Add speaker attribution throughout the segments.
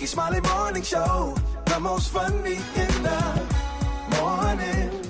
Speaker 1: Smiley Morning Show, the most funny in the morning.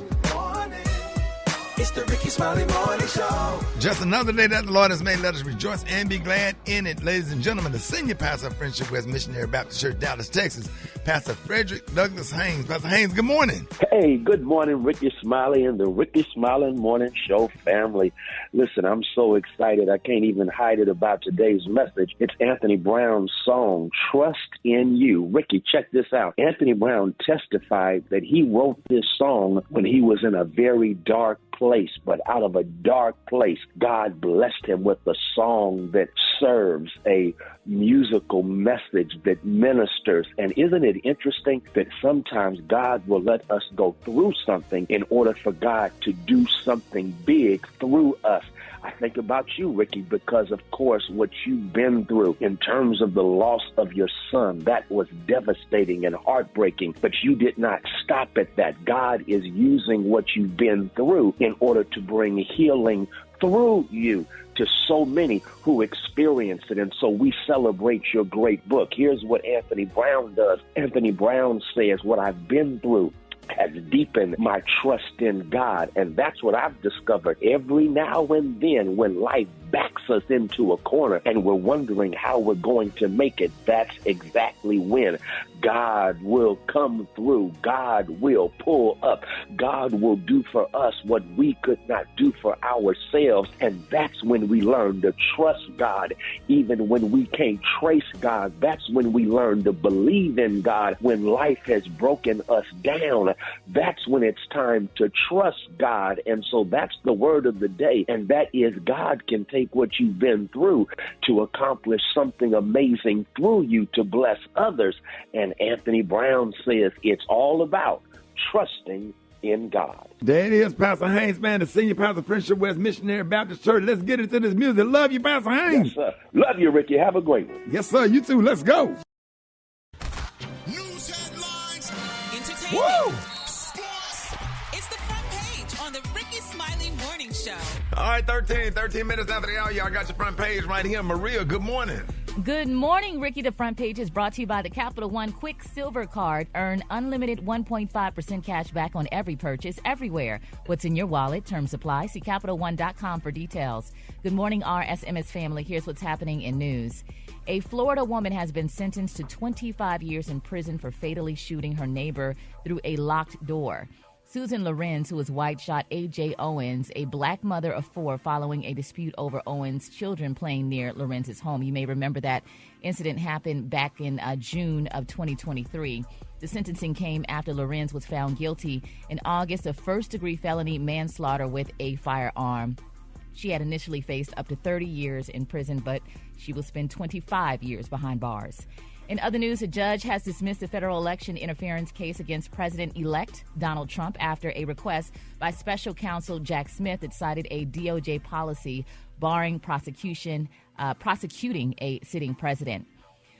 Speaker 1: It's the Rickey Smiley Morning Show.
Speaker 2: Just another day that the Lord has made. Let us rejoice and be glad in it. Ladies and gentlemen, the senior pastor of Friendship West Missionary Baptist Church, Dallas, Texas, Pastor Frederick Douglass Haynes. Pastor Haynes, good morning.
Speaker 3: Hey, good morning, Rickey Smiley and the Rickey Smiley Morning Show family. Listen, I'm so excited. I can't even hide it about today's message. It's Anthony Brown's song, Trust in You. Rickey, check this out. Anthony Brown testified that he wrote this song when he was in a very dark place, but out of a dark place, God blessed him with a song that serves a musical message that ministers. And isn't it interesting that sometimes God will let us go through something in order for God to do something big through us? I think about you, Rickey, because, of course, what you've been through in terms of the loss of your son, that was devastating and heartbreaking, but you did not stop at that. God is using what you've been through in order to bring healing through you to so many who experience it. And so we celebrate your great book. Here's what Anthony Brown does. Anthony Brown says, what I've been through has deepened my trust in God. And that's what I've discovered every now and then when life backs us into a corner and we're wondering how we're going to make it. That's exactly when God will come through. God will pull up. God will do for us what we could not do for ourselves. And that's when we learn to trust God, even when we can't trace God. That's when we learn to believe in God. When life has broken us down, that's when it's time to trust God. And so that's the word of the day. And that is, God can take what you've been through to accomplish something amazing through you to bless others. And Anthony Brown says it's all about trusting in God.
Speaker 2: There it is, Pastor Haynes, man, the senior pastor of Friendship West Missionary Baptist Church. Let's get into this music. Love you, Pastor Haynes.
Speaker 3: Yes, sir. Love you, Rickey. Have a great one.
Speaker 2: Yes, sir. You too. Let's go.
Speaker 1: News headlines,
Speaker 4: Entertainment.
Speaker 2: Woo!
Speaker 4: Sports. It's the front page on the Rickey Smiley Morning Show.
Speaker 2: All right, 13 minutes after the hour. Y'all got your front page right here. Maria, good morning.
Speaker 5: Good morning, Rickey. The front page is brought to you by the Capital One Quick Silver Card. Earn unlimited 1.5% cash back on every purchase everywhere. What's in your wallet? Terms apply. See CapitalOne.com for details. Good morning, RSMS family. Here's what's happening in news. A Florida woman has been sentenced to 25 years in prison for fatally shooting her neighbor through a locked door. Susan Lorenz, who was white, shot A.J. Owens, a black mother of 4, following a dispute over Owens' children playing near Lorenz's home. You may remember that incident happened back in June of 2023. The sentencing came after Lorenz was found guilty in August of first-degree felony manslaughter with a firearm. She had initially faced up to 30 years in prison, but she will spend 25 years behind bars. In other news, a judge has dismissed a federal election interference case against President-elect Donald Trump after a request by special counsel Jack Smith that cited a DOJ policy barring prosecuting a sitting president.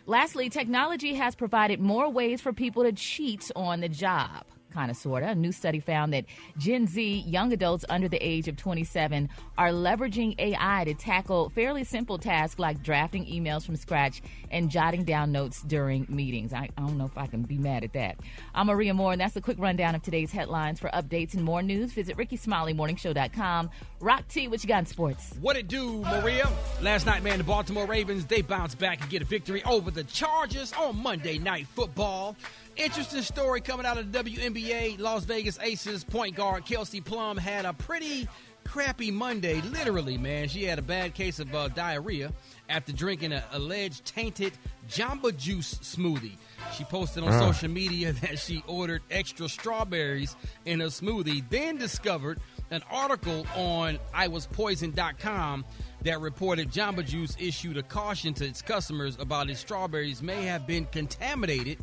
Speaker 5: Lastly, technology has provided more ways for people to cheat on the job. Kind of, sort of. A new study found that Gen Z, young adults under the age of 27, are leveraging AI to tackle fairly simple tasks like drafting emails from scratch and jotting down notes during meetings. I don't know if I can be mad at that. I'm Maria Moore, and that's a quick rundown of today's headlines. For updates and more news, visit RickeySmileyMorningShow.com. Rock T, what you got in sports?
Speaker 6: What it do, Maria? Last night, man, the Baltimore Ravens, they bounced back and get a victory over the Chargers on Monday Night Football. Interesting story coming out of the WNBA. Las Vegas Aces point guard Kelsey Plum had a pretty crappy Monday, literally, man. She had a bad case of diarrhea after drinking an alleged tainted Jamba Juice smoothie. She posted on social media that she ordered extra strawberries in her smoothie, then discovered an article on iwaspoisoned.com that reported Jamba Juice issued a caution to its customers about its strawberries may have been contaminated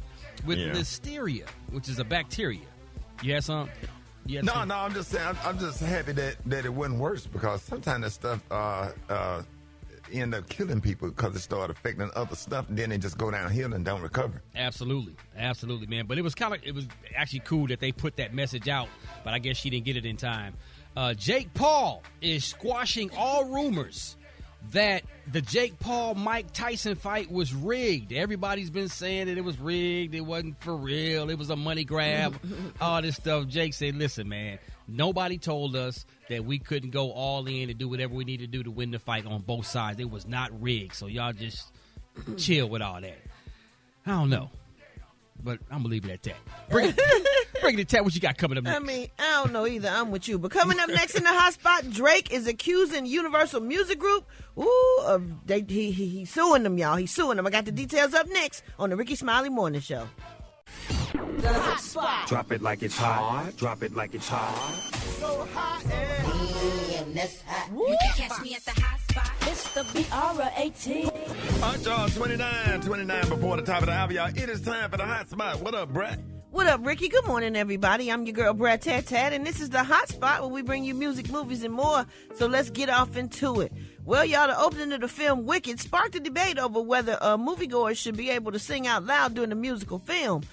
Speaker 6: with listeria, which is a bacteria. You had some?
Speaker 2: No, I'm just saying. I'm just happy that it wasn't worse, because sometimes that stuff end up killing people because it started affecting other stuff, and then they just go downhill and don't recover.
Speaker 6: Absolutely, man. But it was actually cool that they put that message out, but I guess she didn't get it in time. Jake Paul is squashing all rumors that the Jake Paul-Mike Tyson fight was rigged. Everybody's been saying that it was rigged. It wasn't for real. It was a money grab, all this stuff. Jake said, listen, man, nobody told us that we couldn't go all in and do whatever we need to do to win the fight on both sides. It was not rigged, so y'all just chill with all that. I don't know, but I'm going to leave it at that. Bring it to Tat. What you got coming up next?
Speaker 7: I mean, I don't know either. I'm with you. But coming up next in the hot spot, Drake is accusing Universal Music Group. He's suing them, y'all. He's suing them. I got the details up next on the Rickey Smiley Morning Show.
Speaker 1: The hot spot. Drop it like it's hot. Drop it like it's hot. So hot and
Speaker 4: You can catch me at the hot spot.
Speaker 8: It's the BR18.
Speaker 2: All right, y'all, 29 before the top of the hour, y'all. It is time for the hot spot. What up, Brat?
Speaker 7: What up, Ricky? Good morning, everybody. I'm your girl, Brat Tat, and this is the hot spot where we bring you music, movies, and more. So let's get off into it. Well, y'all, the opening of the film Wicked sparked a debate over whether moviegoers should be able to sing out loud during the musical film.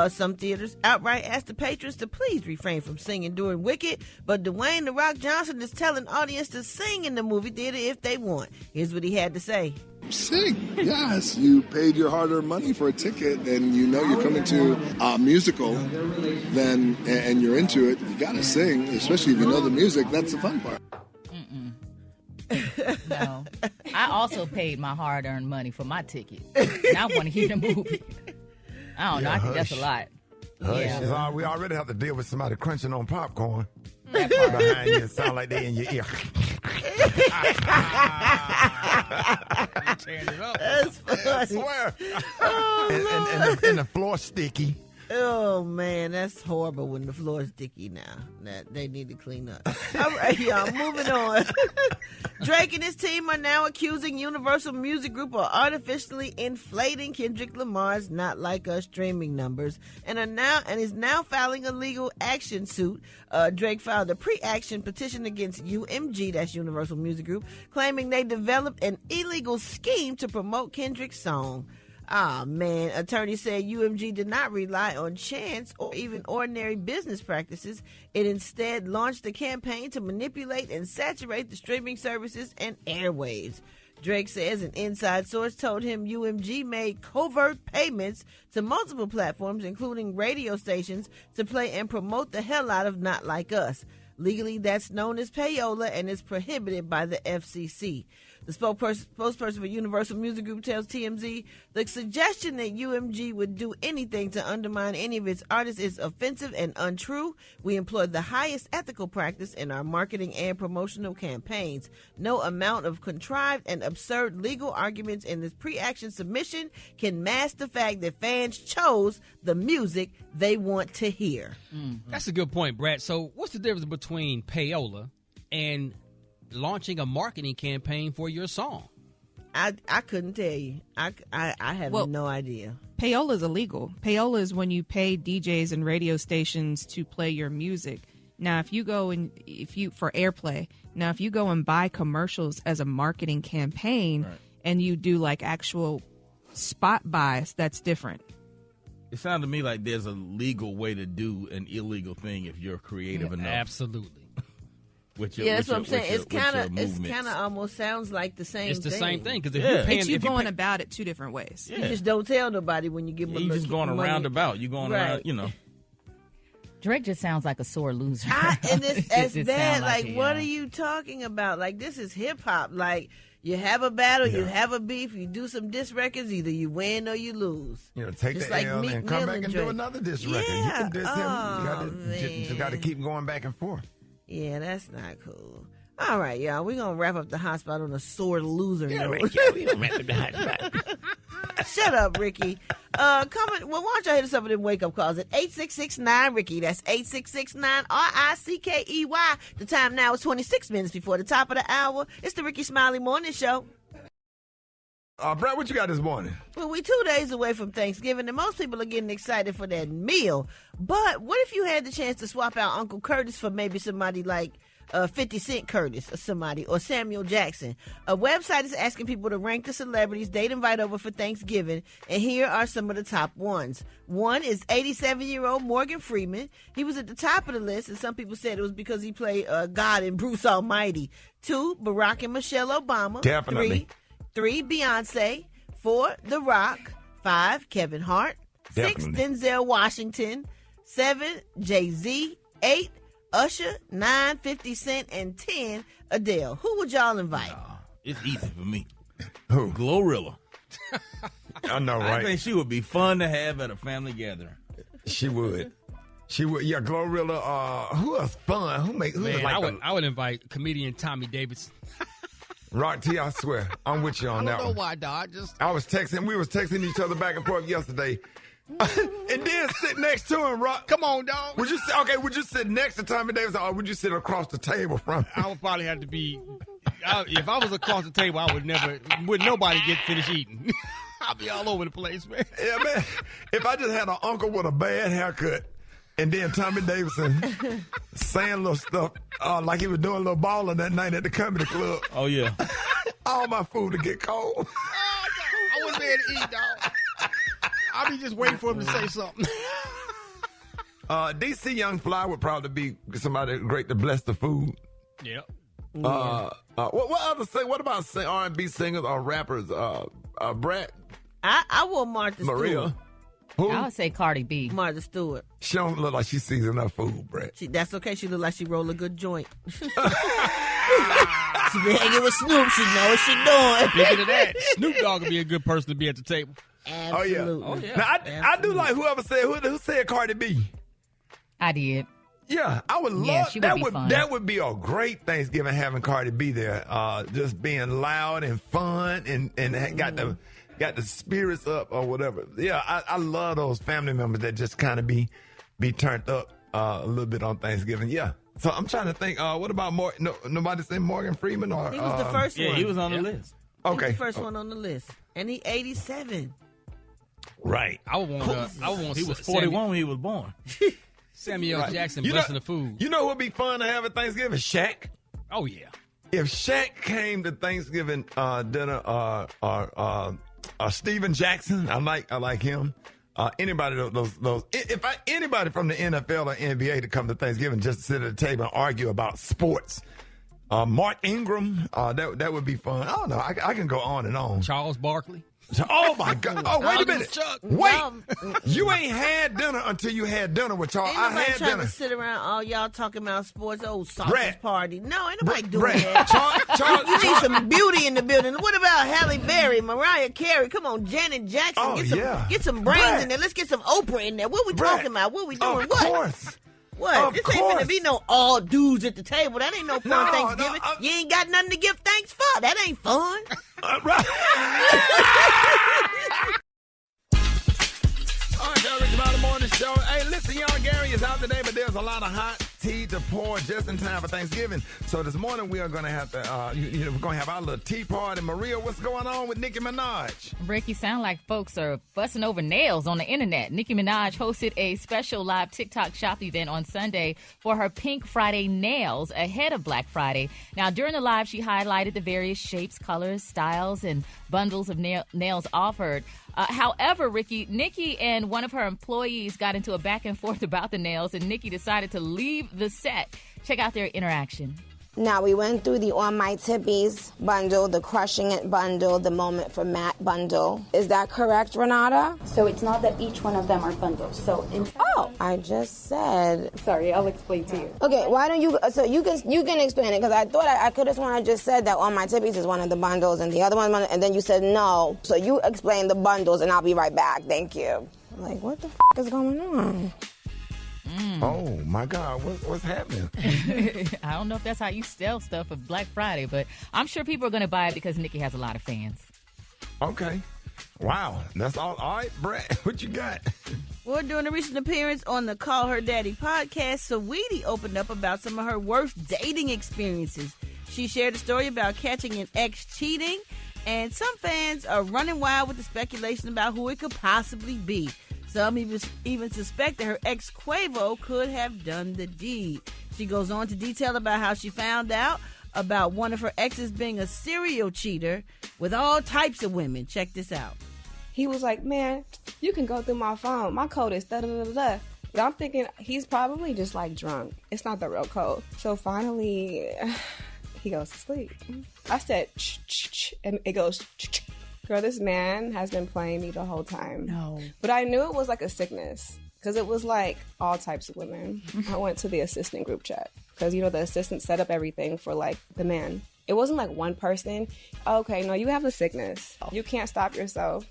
Speaker 7: Some theaters outright asked the patrons to please refrain from singing during Wicked, but Dwayne "The Rock" Johnson is telling audience to sing in the movie theater if they want. Here's what he had to say.
Speaker 9: Sing, yes. You paid your hard-earned money for a ticket, and you know you're coming to a musical, then and you're into it. You gotta sing, especially if you know the music. That's the fun part.
Speaker 5: No, I also paid my hard-earned money for my ticket, and I want to hear the movie. I don't know. I think that's a lot.
Speaker 2: Yeah. We already have to deal with somebody crunching on popcorn
Speaker 5: That part.
Speaker 2: behind you. It sound like they in your ear.
Speaker 6: Tearing it up.
Speaker 7: That's funny.
Speaker 2: I swear.
Speaker 7: Oh,
Speaker 2: and the floor sticky.
Speaker 7: Oh, man, that's horrible when the floor is sticky now. That they need to clean up. All right, y'all, moving on. Drake and his team are now accusing Universal Music Group of artificially inflating Kendrick Lamar's Not Like Us streaming numbers and is now filing a legal action suit. Drake filed a pre-action petition against UMG, that's Universal Music Group, claiming they developed an illegal scheme to promote Kendrick's song. Man, attorneys said UMG did not rely on chance or even ordinary business practices. It instead launched a campaign to manipulate and saturate the streaming services and airwaves. Drake says an inside source told him UMG made covert payments to multiple platforms, including radio stations, to play and promote the hell out of Not Like Us. Legally, that's known as payola and is prohibited by the FCC. The spokesperson for Universal Music Group tells TMZ the suggestion that UMG would do anything to undermine any of its artists is offensive and untrue. We employ the highest ethical practice in our marketing and promotional campaigns. No amount of contrived and absurd legal arguments in this pre-action submission can mask the fact that fans chose the music they want to hear.
Speaker 6: That's a good point, Brad. So what's the difference between payola and launching a marketing campaign for your song?
Speaker 7: I couldn't tell you. I have no idea.
Speaker 10: Payola is illegal. Payola is when you pay DJs and radio stations to play your music. Now, if you go and for airplay, now if you go and buy commercials as a marketing campaign, right, and you do like actual spot buys, that's different.
Speaker 11: It sounded to me like there's a legal way to do an illegal thing if you're creative enough.
Speaker 6: Absolutely.
Speaker 7: That's what I'm saying. It's kind of almost sounds like the same thing.
Speaker 6: It's the same thing because
Speaker 10: it's you going about it two different ways.
Speaker 7: You just don't tell nobody when you give them.
Speaker 11: You're just going around about. You're going around, you know.
Speaker 5: Drake just sounds like a sore loser.
Speaker 7: And it's bad. Like, what are you talking about? Like, this is hip hop. Like, you have a battle, you have a beef, you do some diss records, either you win or you lose.
Speaker 2: Take just the like L and come back and do another diss record. You can diss him. You just got to keep going back and forth.
Speaker 7: Yeah, that's not cool. All right, y'all. We're going to wrap up the hot spot on a sore loser note.
Speaker 2: We don't wrap up the hot spot.
Speaker 7: Shut up, Ricky. Why don't y'all hit us up with them wake-up calls at 866-9-RICKEY. That's 866-9-RICKEY. The time now is 26 minutes before the top of the hour. It's the Rickey Smiley Morning Show.
Speaker 2: Brad, what you got this morning?
Speaker 7: Well, we 2 days away from Thanksgiving, and most people are getting excited for that meal. But what if you had the chance to swap out Uncle Curtis for maybe somebody like 50 Cent Curtis or somebody, or Samuel Jackson. A website is asking people to rank the celebrities they'd invite over for Thanksgiving, and here are some of the top ones. One is 87-year-old Morgan Freeman. He was at the top of the list, and some people said it was because he played God in Bruce Almighty. 2, Barack and Michelle Obama.
Speaker 2: Definitely.
Speaker 7: 3, Beyonce. 4, The Rock. 5, Kevin Hart. 6, Denzel Washington. 7, Jay-Z. 8, Usher. 9, 50 Cent. And 10, Adele. Who would y'all invite?
Speaker 11: It's easy for me.
Speaker 2: Who?
Speaker 11: Glorilla.
Speaker 2: I know, right?
Speaker 11: I think she would be fun to have at a family gathering.
Speaker 2: She would. Yeah, Glorilla. Who else fun? Who
Speaker 6: I would invite comedian Tommy Davidson.
Speaker 2: Rock T, I swear. I'm with you on that one.
Speaker 6: I don't know why, dog.
Speaker 2: We was texting each other back and forth yesterday. And then sit next to him, Rock.
Speaker 6: Come on, dog.
Speaker 2: Would you sit next to Tommy Davidson, or would you sit across the table from him?
Speaker 6: I would probably have to be. If I was across the table, I would nobody get finished eating. I'll be all over the place, man.
Speaker 2: Yeah, man. If I just had an uncle with a bad haircut, and then Tommy Davidson saying little stuff like he was doing a little balling that night at the comedy club.
Speaker 11: Oh, yeah.
Speaker 2: All my food would get cold.
Speaker 6: I wouldn't be able to eat, dog. I'll be just waiting for him to say something.
Speaker 2: DC Young Fly would probably be somebody great to bless the food.
Speaker 6: Yep.
Speaker 2: What about R&B singers or rappers? Brat?
Speaker 7: I want Martha
Speaker 2: Maria.
Speaker 7: Stewart.
Speaker 2: Who?
Speaker 5: I would say Cardi B.
Speaker 7: Martha Stewart.
Speaker 2: She don't look like she sees enough food, Brat.
Speaker 7: That's okay. She look like she roll a good joint. She been hanging with Snoop. She know what she doing.
Speaker 6: Speaking of that, Snoop Dogg would be a good person to be at the table.
Speaker 7: Absolutely.
Speaker 2: Oh, yeah. Now, I do like whoever said, who said Cardi B?
Speaker 5: I did.
Speaker 2: Yeah, I would love
Speaker 5: that.
Speaker 2: That would be a great Thanksgiving having Cardi B there, just being loud and fun and got the spirits up or whatever. Yeah, I love those family members that just kind of be turned up a little bit on Thanksgiving. Yeah. So I'm trying to think. What about nobody said Morgan Freeman or
Speaker 7: he was the first one.
Speaker 11: Yeah, he was on the list.
Speaker 2: Okay,
Speaker 7: he was the first one on the list, and he 87.
Speaker 2: Right.
Speaker 6: I would want.
Speaker 11: He was 41 when he was born.
Speaker 6: Samuel Jackson blessing the food.
Speaker 2: You know what would be fun to have at Thanksgiving? Shaq.
Speaker 6: Oh yeah.
Speaker 2: If Shaq came to Thanksgiving dinner, Steven Jackson, I like him. Anybody anybody from the NFL or NBA to come to Thanksgiving just to sit at the table and argue about sports. Mark Ingram, that would be fun. I don't know. I can go on and on.
Speaker 6: Charles Barkley.
Speaker 2: Oh my God! Oh, wait a minute! Wait, you ain't had dinner until you had dinner with Charles.
Speaker 7: Ain't nobody trying to sit around all y'all talking about sports. Sausage party. No, ain't nobody doing that. You need some beauty in the building. What about Halle Berry, Mariah Carey? Come on, Janet Jackson. Get some brains in there. Let's get some Oprah in there. What we talking about? What we doing?
Speaker 2: Of course.
Speaker 7: What? This ain't finna be no all dudes at the table. That ain't no fun Thanksgiving. You ain't got nothing to give thanks for. That ain't fun.
Speaker 2: Right. All right, y'all, Rickey Smiley Morning Show. Hey, listen, y'all, Gary is out today, but there's a lot of hot tea to pour just in time for Thanksgiving. So this morning we are going to have to, we're going to have our little tea party. Maria, what's going on with Nicki Minaj?
Speaker 5: Ricky, sound like folks are fussing over nails on the internet. Nicki Minaj hosted a special live TikTok shop event on Sunday for her Pink Friday nails ahead of Black Friday. Now, during the live, she highlighted the various shapes, colors, styles, and bundles of nails offered. However, Ricky, Nicki and one of her employees got into a back and forth about the nails, and Nicki decided to leave the set. Check out their interaction.
Speaker 12: Now, we went through the On My Tippies bundle, the Crushing It bundle, the Moment for Matt bundle. Is that correct, Renata?
Speaker 13: So it's not that each one of them are bundles. So
Speaker 12: I just said.
Speaker 13: Sorry, I'll explain to you.
Speaker 12: Okay, why don't you? So you can explain it, because I thought I could have sworn I just said that On My Tippies is one of the bundles and the other one, and then you said no. So you explain the bundles, and I'll be right back. Thank you. I'm like, what the is going on?
Speaker 2: Oh, my God. What's happening?
Speaker 5: I don't know if that's how you sell stuff for Black Friday, but I'm sure people are going to buy it because Nicki has a lot of fans.
Speaker 2: Okay. Wow. That's all. All right, Brat, what you got?
Speaker 7: Well, during a recent appearance on the Call Her Daddy podcast, Saweetie opened up about some of her worst dating experiences. She shared a story about catching an ex cheating, and some fans are running wild with the speculation about who it could possibly be. Some even suspect that her ex Quavo could have done the deed. She goes on to detail about how she found out about one of her exes being a serial cheater with all types of women. Check this out.
Speaker 14: He was like, man, you can go through my phone. My code is da-da-da-da-da. But I'm thinking he's probably just like drunk. It's not the real code. So finally, he goes to sleep. I said, ch-ch-ch, and it goes, ch-ch. Girl, this man has been playing me the whole time.
Speaker 7: No.
Speaker 14: But I knew it was like a sickness because it was like all types of women. I went to the assistant group chat because, you know, the assistant set up everything for like the man. It wasn't like one person. Okay, no, you have a sickness. You can't stop yourself.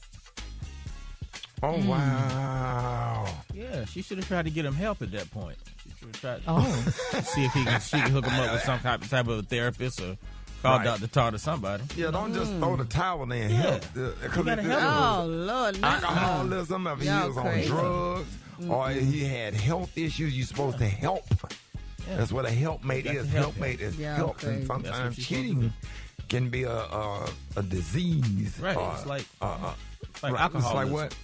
Speaker 2: Oh, wow.
Speaker 11: Yeah, she should have tried to get him help at that point. She should have tried to see if she can hook him up with some type of a therapist or call Dr. Tar to somebody.
Speaker 2: Yeah, don't just throw the towel in. Help.
Speaker 11: You gotta help him.
Speaker 7: Oh, Lord.
Speaker 2: Alcoholism, if he was on drugs, or he had health issues, you're supposed to help. Yeah. That's what a helpmate is. Helpmate is help. And sometimes cheating can be a disease.
Speaker 11: Right. It's like alcoholism.
Speaker 2: It's like what?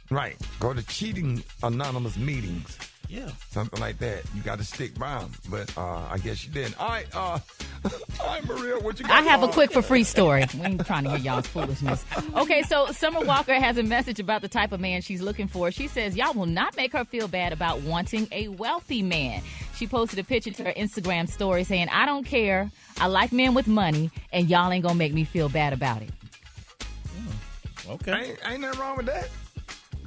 Speaker 2: Right. Go to cheating anonymous meetings.
Speaker 11: Yeah.
Speaker 2: Something like that. You got to stick by them. But I guess you didn't. All right, Maria, what you got?
Speaker 5: I have a quick for free story. We ain't trying to hear y'all's foolishness. Okay, so Summer Walker has a message about the type of man she's looking for. She says, y'all will not make her feel bad about wanting a wealthy man. She posted a picture to her Instagram story saying, I don't care. I like men with money, and y'all ain't going to make me feel bad about it.
Speaker 11: Okay.
Speaker 2: Ain't nothing wrong with that.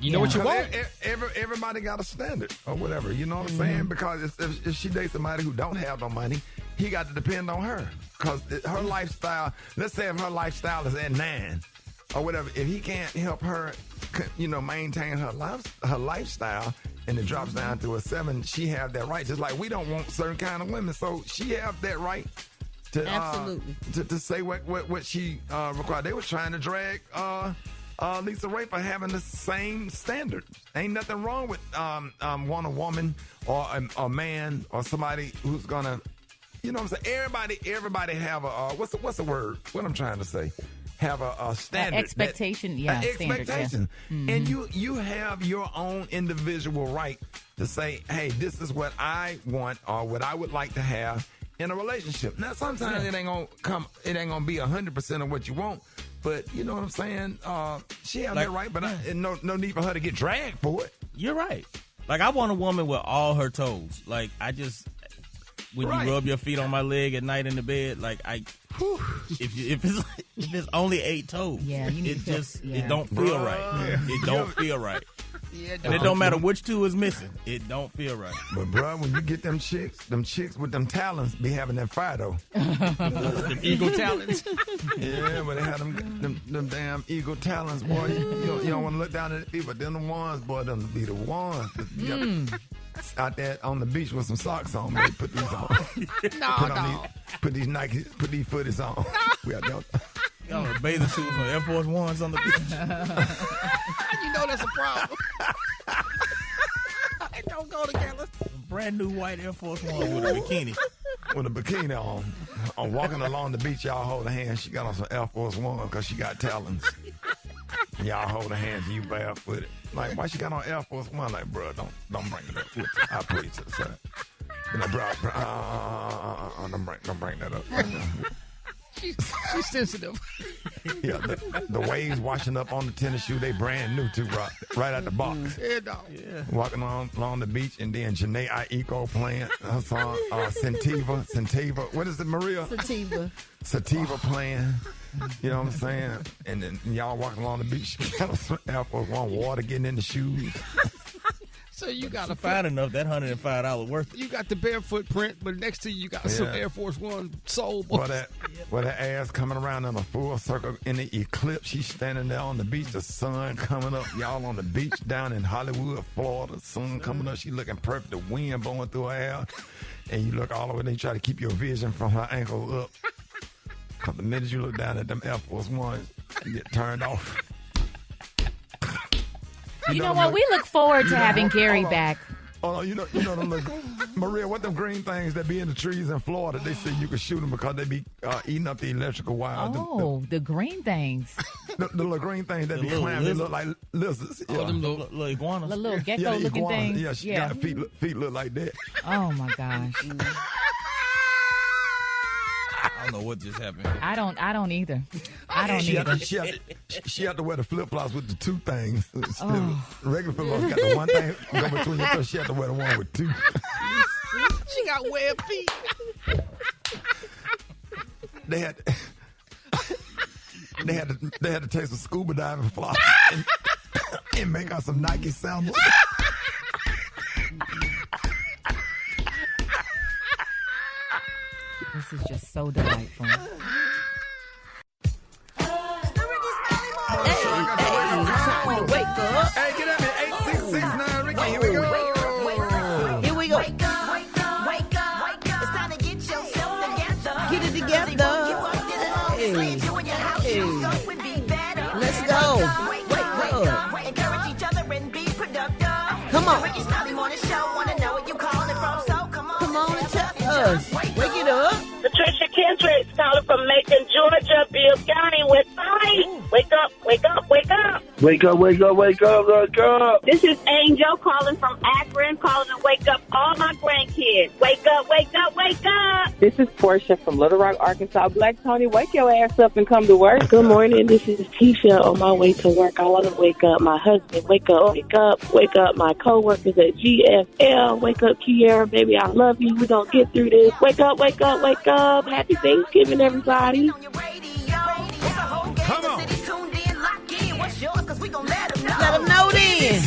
Speaker 6: You know what you want.
Speaker 2: Everybody got a standard or whatever. You know what I'm saying? Because if she dates somebody who don't have no money, he got to depend on her. Because her lifestyle, let's say if her lifestyle is at 9 or whatever, if he can't help her, maintain her lifestyle and it drops down to a 7, she have that right. Just like we don't want certain kind of women. So she have that right to
Speaker 7: absolutely
Speaker 2: to say what she required. They was trying to drag Lisa Ray for having the same standard. Ain't nothing wrong with want a woman or a man or somebody who's gonna, you know what I'm saying? Everybody have a what's the word? What I'm trying to say? Have a standard.
Speaker 5: Expectation,
Speaker 2: expectation.
Speaker 5: Yeah.
Speaker 2: And you have your own individual right to say, hey, this is what I want or what I would like to have in a relationship. Now, sometimes it ain't gonna be 100% of what you want, but you know what I'm saying? She has that right, but no need for her to get dragged for it.
Speaker 11: You're right. Like, I want a woman with all her toes. Like, when you rub your feet on my leg at night in the bed, like if it's only 8 toes, it don't feel right. It don't feel right. Yeah, and it don't matter which 2 is missing. It don't feel right.
Speaker 2: But, bro, when you get them chicks with them talons be having that fire, though.
Speaker 6: Them eagle talons.
Speaker 2: Yeah, but they have them damn eagle talons, boy. You don't want to look down at the people. Them the ones, boy, them be the ones. Out there on the beach with some socks on, man. Put these on. Put these Nike, put these footies on. We out there.
Speaker 11: Y'all are bathing suits on Air Force Ones on the beach.
Speaker 6: You know that's a problem. It don't go together.
Speaker 11: Brand new white Air Force Ones with a bikini.
Speaker 2: With a bikini on. I'm walking along the beach, y'all hold hands. She got on some Air Force One because she got talons. Y'all hold hands and you barefooted. Like, why she got on Air Force One? Like, bro, don't bring it up. I'll put you to the side. Like, bro, don't bring that up.
Speaker 6: She's sensitive.
Speaker 2: Yeah, the waves washing up on the tennis shoe, they brand new too, right out the box.
Speaker 6: Yeah, dog. Yeah.
Speaker 2: Walking along the beach, and then Janae Aiko playing her song, Sativa. What is it, Maria? Sativa playing. You know what I'm saying? And then y'all walking along the beach, got some Air Force One, water getting in the shoes.
Speaker 6: So you got
Speaker 11: fine enough, that $105 worth it.
Speaker 6: You got the bare footprint, but next to you got some Air Force One soul.
Speaker 2: Well, that ass coming around in a full circle in the eclipse. She's standing there on the beach, the sun coming up. Y'all on the beach down in Hollywood, Florida. Sun coming up. She looking perfect. The wind blowing through her hair. And you look all the way there, you try to keep your vision from her ankles up. Because the minute you look down at them Air Force Ones, you get turned off.
Speaker 5: You know what? We look forward to having Gary back.
Speaker 2: Oh, you know them little, Maria, what them green things that be in the trees in Florida? They say you can shoot them because they be eating up the electrical wires.
Speaker 5: Oh, the green things.
Speaker 2: The little green things that be climbing, they look like lizards.
Speaker 11: Oh, them little iguanas.
Speaker 5: The little gecko-looking things.
Speaker 2: Yeah, she got feet look like that.
Speaker 5: Oh, my gosh.
Speaker 11: I don't know what just happened.
Speaker 5: I don't either. I don't either.
Speaker 2: She had to wear the flip-flops with the two things. Regular flip-flops got the one thing go between your toes. She had to wear the one with two.
Speaker 6: She got webbed feet.
Speaker 2: They had to take some scuba diving flops and make out some Nike sandals.
Speaker 5: This is just so delightful.
Speaker 7: Wake up.
Speaker 2: Hey, get up here. 8669 Ricky. Here we go.
Speaker 7: Here we go.
Speaker 8: Wake up, wake up, wake up, wake up. It's time to get yourself together.
Speaker 7: Get it together. Hey. Let's go. Wake up.
Speaker 8: Encourage each other and be productive.
Speaker 7: Come on.
Speaker 8: Rickey Smiley Morning Show. Wanna know where you calling from? So come on
Speaker 7: and tell us. Wake it up.
Speaker 15: Patricia Kendrick calling from Macon, Georgia. Bill County with me. Wake up, wake up, wake up.
Speaker 3: Wake up, wake up, wake up, wake up.
Speaker 15: This is Angel calling from Akron, calling to wake up all my grandkids. Wake up, wake up, wake up.
Speaker 16: This is Portia from Little Rock, Arkansas. Black Tony, wake your ass up and come to work.
Speaker 17: Good morning. This is Tisha on my way to work. I want to wake up my husband. Wake up my co-workers at GFL. Wake up, Kiara, baby. I love you. We're going to get through this. Wake up, wake up, wake up. Happy Thanksgiving, everybody.
Speaker 2: Come on.
Speaker 7: Let them know then.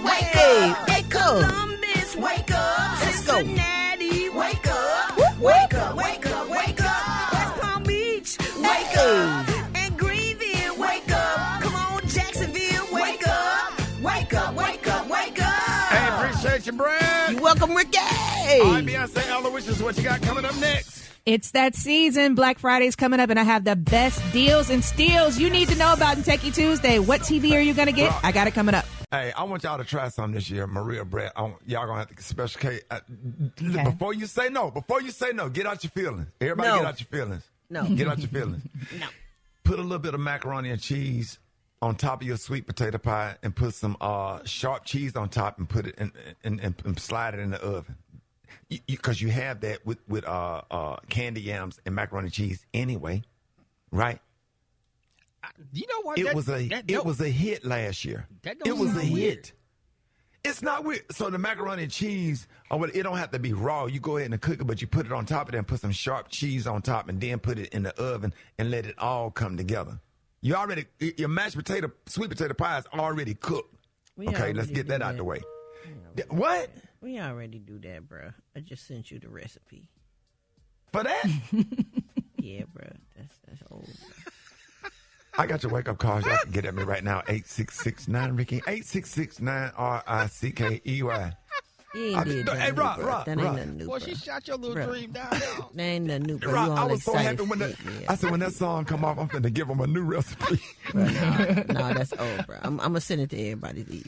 Speaker 8: Wake up.
Speaker 7: Wake up.
Speaker 8: Columbus, wake up.
Speaker 7: Let's go.
Speaker 8: Cincinnati, wake up. Wake up, wake up, wake up. West Palm Beach, wake up. And Greenville, wake up. Come on, Jacksonville, wake up. Wake up, wake up, wake up.
Speaker 2: Hey, appreciate you, Brad.
Speaker 7: You're welcome, Ricky.
Speaker 2: All right, Beyonce, Aloysius, what you got coming up next?
Speaker 10: It's that season. Black Friday's coming up, and I have the best deals and steals you need to know about in Techie Tuesday. What TV are you going to get? I got it coming up.
Speaker 2: Hey, I want y'all to try something this year, Maria, Brett. Y'all going to have to get special K.
Speaker 10: Okay.
Speaker 2: Before you say no, get out your feelings. Everybody get out your feelings.
Speaker 7: No.
Speaker 2: Get out your feelings.
Speaker 7: No.
Speaker 2: Put a little bit of macaroni and cheese on top of your sweet potato pie and put some sharp cheese on top and put it in and slide it in the oven. Because you have that with candy yams and macaroni and cheese anyway, right?
Speaker 6: You know what?
Speaker 2: It was a hit last year. It was a hit. It's not weird. So the macaroni and cheese, it don't have to be raw. You go ahead and cook it, but you put it on top of it and put some sharp cheese on top and then put it in the oven and let it all come together. Your sweet potato pie is already cooked. Okay, let's get that out the way. What?
Speaker 7: We already do that, bro. I just sent you the recipe.
Speaker 2: For that?
Speaker 7: Yeah, bro. That's old.
Speaker 2: I got your wake-up call. Y'all can get at me right now. 8669 Ricky. 8669 RICKEY.
Speaker 7: Hey,
Speaker 2: Rob.
Speaker 7: That ain't nothing new,
Speaker 6: Well, she shot your little dream down.
Speaker 7: That ain't nothing new, bro.
Speaker 2: Rob, I was so happy when that song come off. I'm finna give them a new recipe.
Speaker 7: Bro, no, that's old, bro. I'm gonna send it to everybody to eat.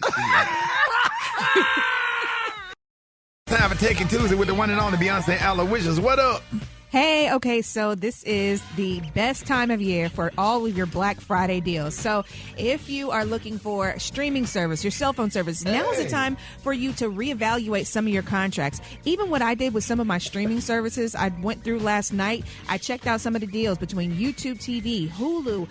Speaker 2: Time for Techie Tuesday with the one and only Beyonce Aloysius. What up?
Speaker 10: Hey, okay, so this is the best time of year for all of your Black Friday deals. So if you are looking for streaming service, your cell phone service, now is the time for you to reevaluate some of your contracts. Even what I did with some of my streaming services, I went through last night. I checked out some of the deals between YouTube TV, Hulu,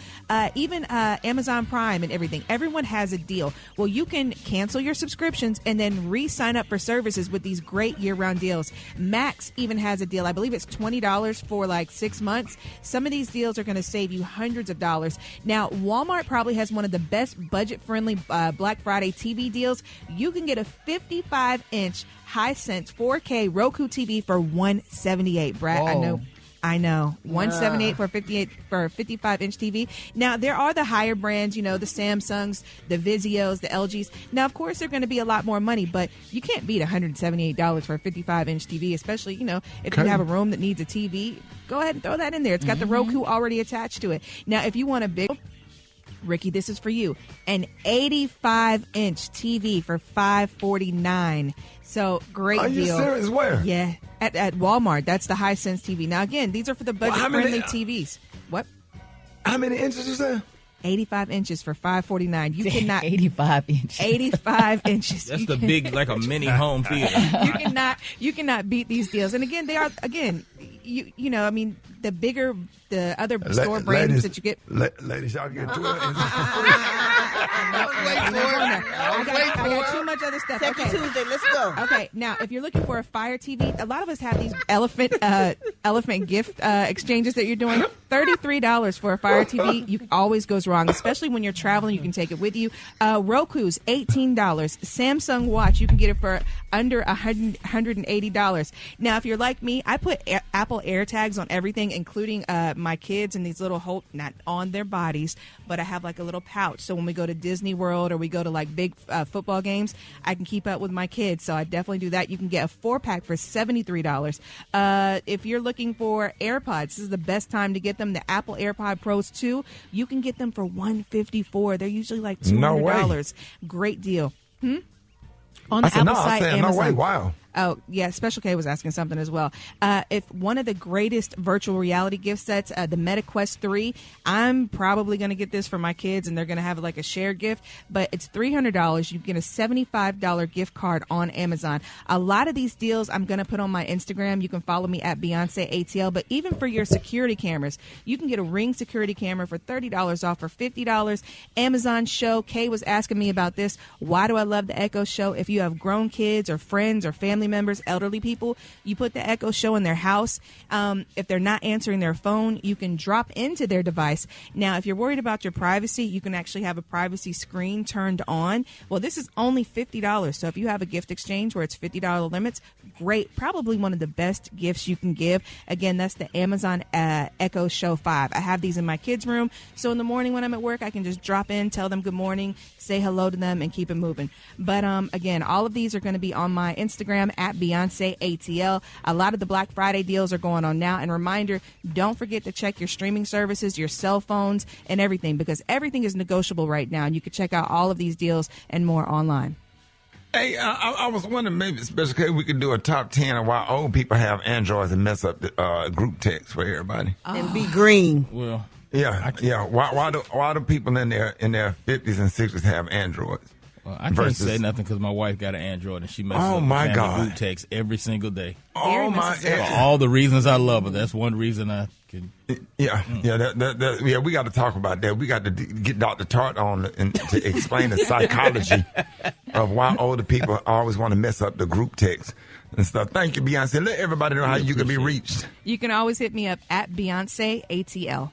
Speaker 10: even Amazon Prime and everything. Everyone has a deal. Well, you can cancel your subscriptions and then re-sign up for services with these great year-round deals. Max even has a deal. I believe it's $20 for like 6 months. Some of these deals are going to save you hundreds of dollars. Now, Walmart probably has one of the best budget-friendly Black Friday TV deals. You can get a 55-inch Hisense 4K Roku TV for $178. Brad,
Speaker 5: Whoa.
Speaker 10: I know. $178 for a 55-inch TV. Now, there are the higher brands, the Samsungs, the Vizios, the LGs. Now, of course, they're going to be a lot more money, but you can't beat $178 for a 55-inch TV, especially, if you have a room that needs a TV. Go ahead and throw that in there. It's got the Roku already attached to it. Now, if you want a big... Ricky, this is for you. An 85-inch TV for $549. So great
Speaker 2: Are
Speaker 10: deal.
Speaker 2: you serious? Where?
Speaker 10: Yeah, at Walmart. That's the Hisense TV. Now again, these are for the budget-friendly TVs. What?
Speaker 2: How many inches is that?
Speaker 10: 85 inches for $549. You cannot
Speaker 5: 85 inches.
Speaker 10: 85 inches.
Speaker 11: That's the big, like a mini home theater.
Speaker 10: You cannot beat these deals. And again, they are you know, I mean, the other store brands that you get.
Speaker 2: Ladies, y'all get to it.
Speaker 10: I got too much other stuff.
Speaker 7: Techie Tuesday, let's go.
Speaker 10: Okay, now if you're looking for a Fire TV, a lot of us have these elephant gift exchanges that you're doing. $33 for a Fire TV. You always goes wrong, especially when you're traveling. You can take it with you. Roku's $18. Samsung watch, you can get it for under $180. Now, if you're like me, I put Apple AirTags on everything, including my kids and these little not on their bodies, but I have like a little pouch. So when we go to Disney World or we go to like big football games, I can keep up with my kids. So I definitely do that. You can get a 4-pack for $73. If you're looking for AirPods, this is the best time to get them. The Apple AirPod Pros 2, you can get them for $154. They're usually like $200.
Speaker 2: No way.
Speaker 10: Great deal. On the Apple site, Amazon.
Speaker 2: No way. Wow.
Speaker 10: Oh, yeah, Special K was asking something as well. If one of the greatest virtual reality gift sets, the MetaQuest 3, I'm probably going to get this for my kids, and they're going to have like a shared gift, but it's $300. You get a $75 gift card on Amazon. A lot of these deals I'm going to put on my Instagram. You can follow me at Beyonce ATL, but even for your security cameras, you can get a Ring security camera for $30 off for $50. Amazon Show, Kay was asking me about this. Why do I love the Echo Show? If you have grown kids or friends or family members, elderly people, you put the Echo Show in their house. If they're not answering their phone, you can drop into their device. Now, if you're worried about your privacy, you can actually have a privacy screen turned on. Well, this is only $50. So if you have a gift exchange where it's $50 limits, great. Probably one of the best gifts you can give. Again, that's the Amazon Echo Show 5. I have these in my kids' room. So in the morning when I'm at work, I can just drop in, tell them good morning, say hello to them, and keep it moving. But again, all of these are going to be on my Instagram at Beyonce ATL. A lot of the Black Friday deals are going on now. And reminder, don't forget to check your streaming services, your cell phones, and everything, because everything is negotiable right now. And you can check out all of these deals and more online.
Speaker 2: Hey, I was wondering maybe, especially we could do a top 10 of why old people have Androids and mess up the group text for everybody.
Speaker 7: And be green.
Speaker 11: Well,
Speaker 2: yeah. Why do people in their 50s and 60s have Androids?
Speaker 11: Well, I can't say nothing because my wife got an Android and she messes up the family group text every single day.
Speaker 2: Oh my!
Speaker 11: For all the reasons I love her, that's one reason I can.
Speaker 2: Yeah. We got to talk about that. We got to get Dr. Tart on to explain the psychology of why older people always want to mess up the group text and stuff. Thank you, Beyonce. Let everybody know how you can be reached.
Speaker 10: You can always hit me up at Beyonce ATL.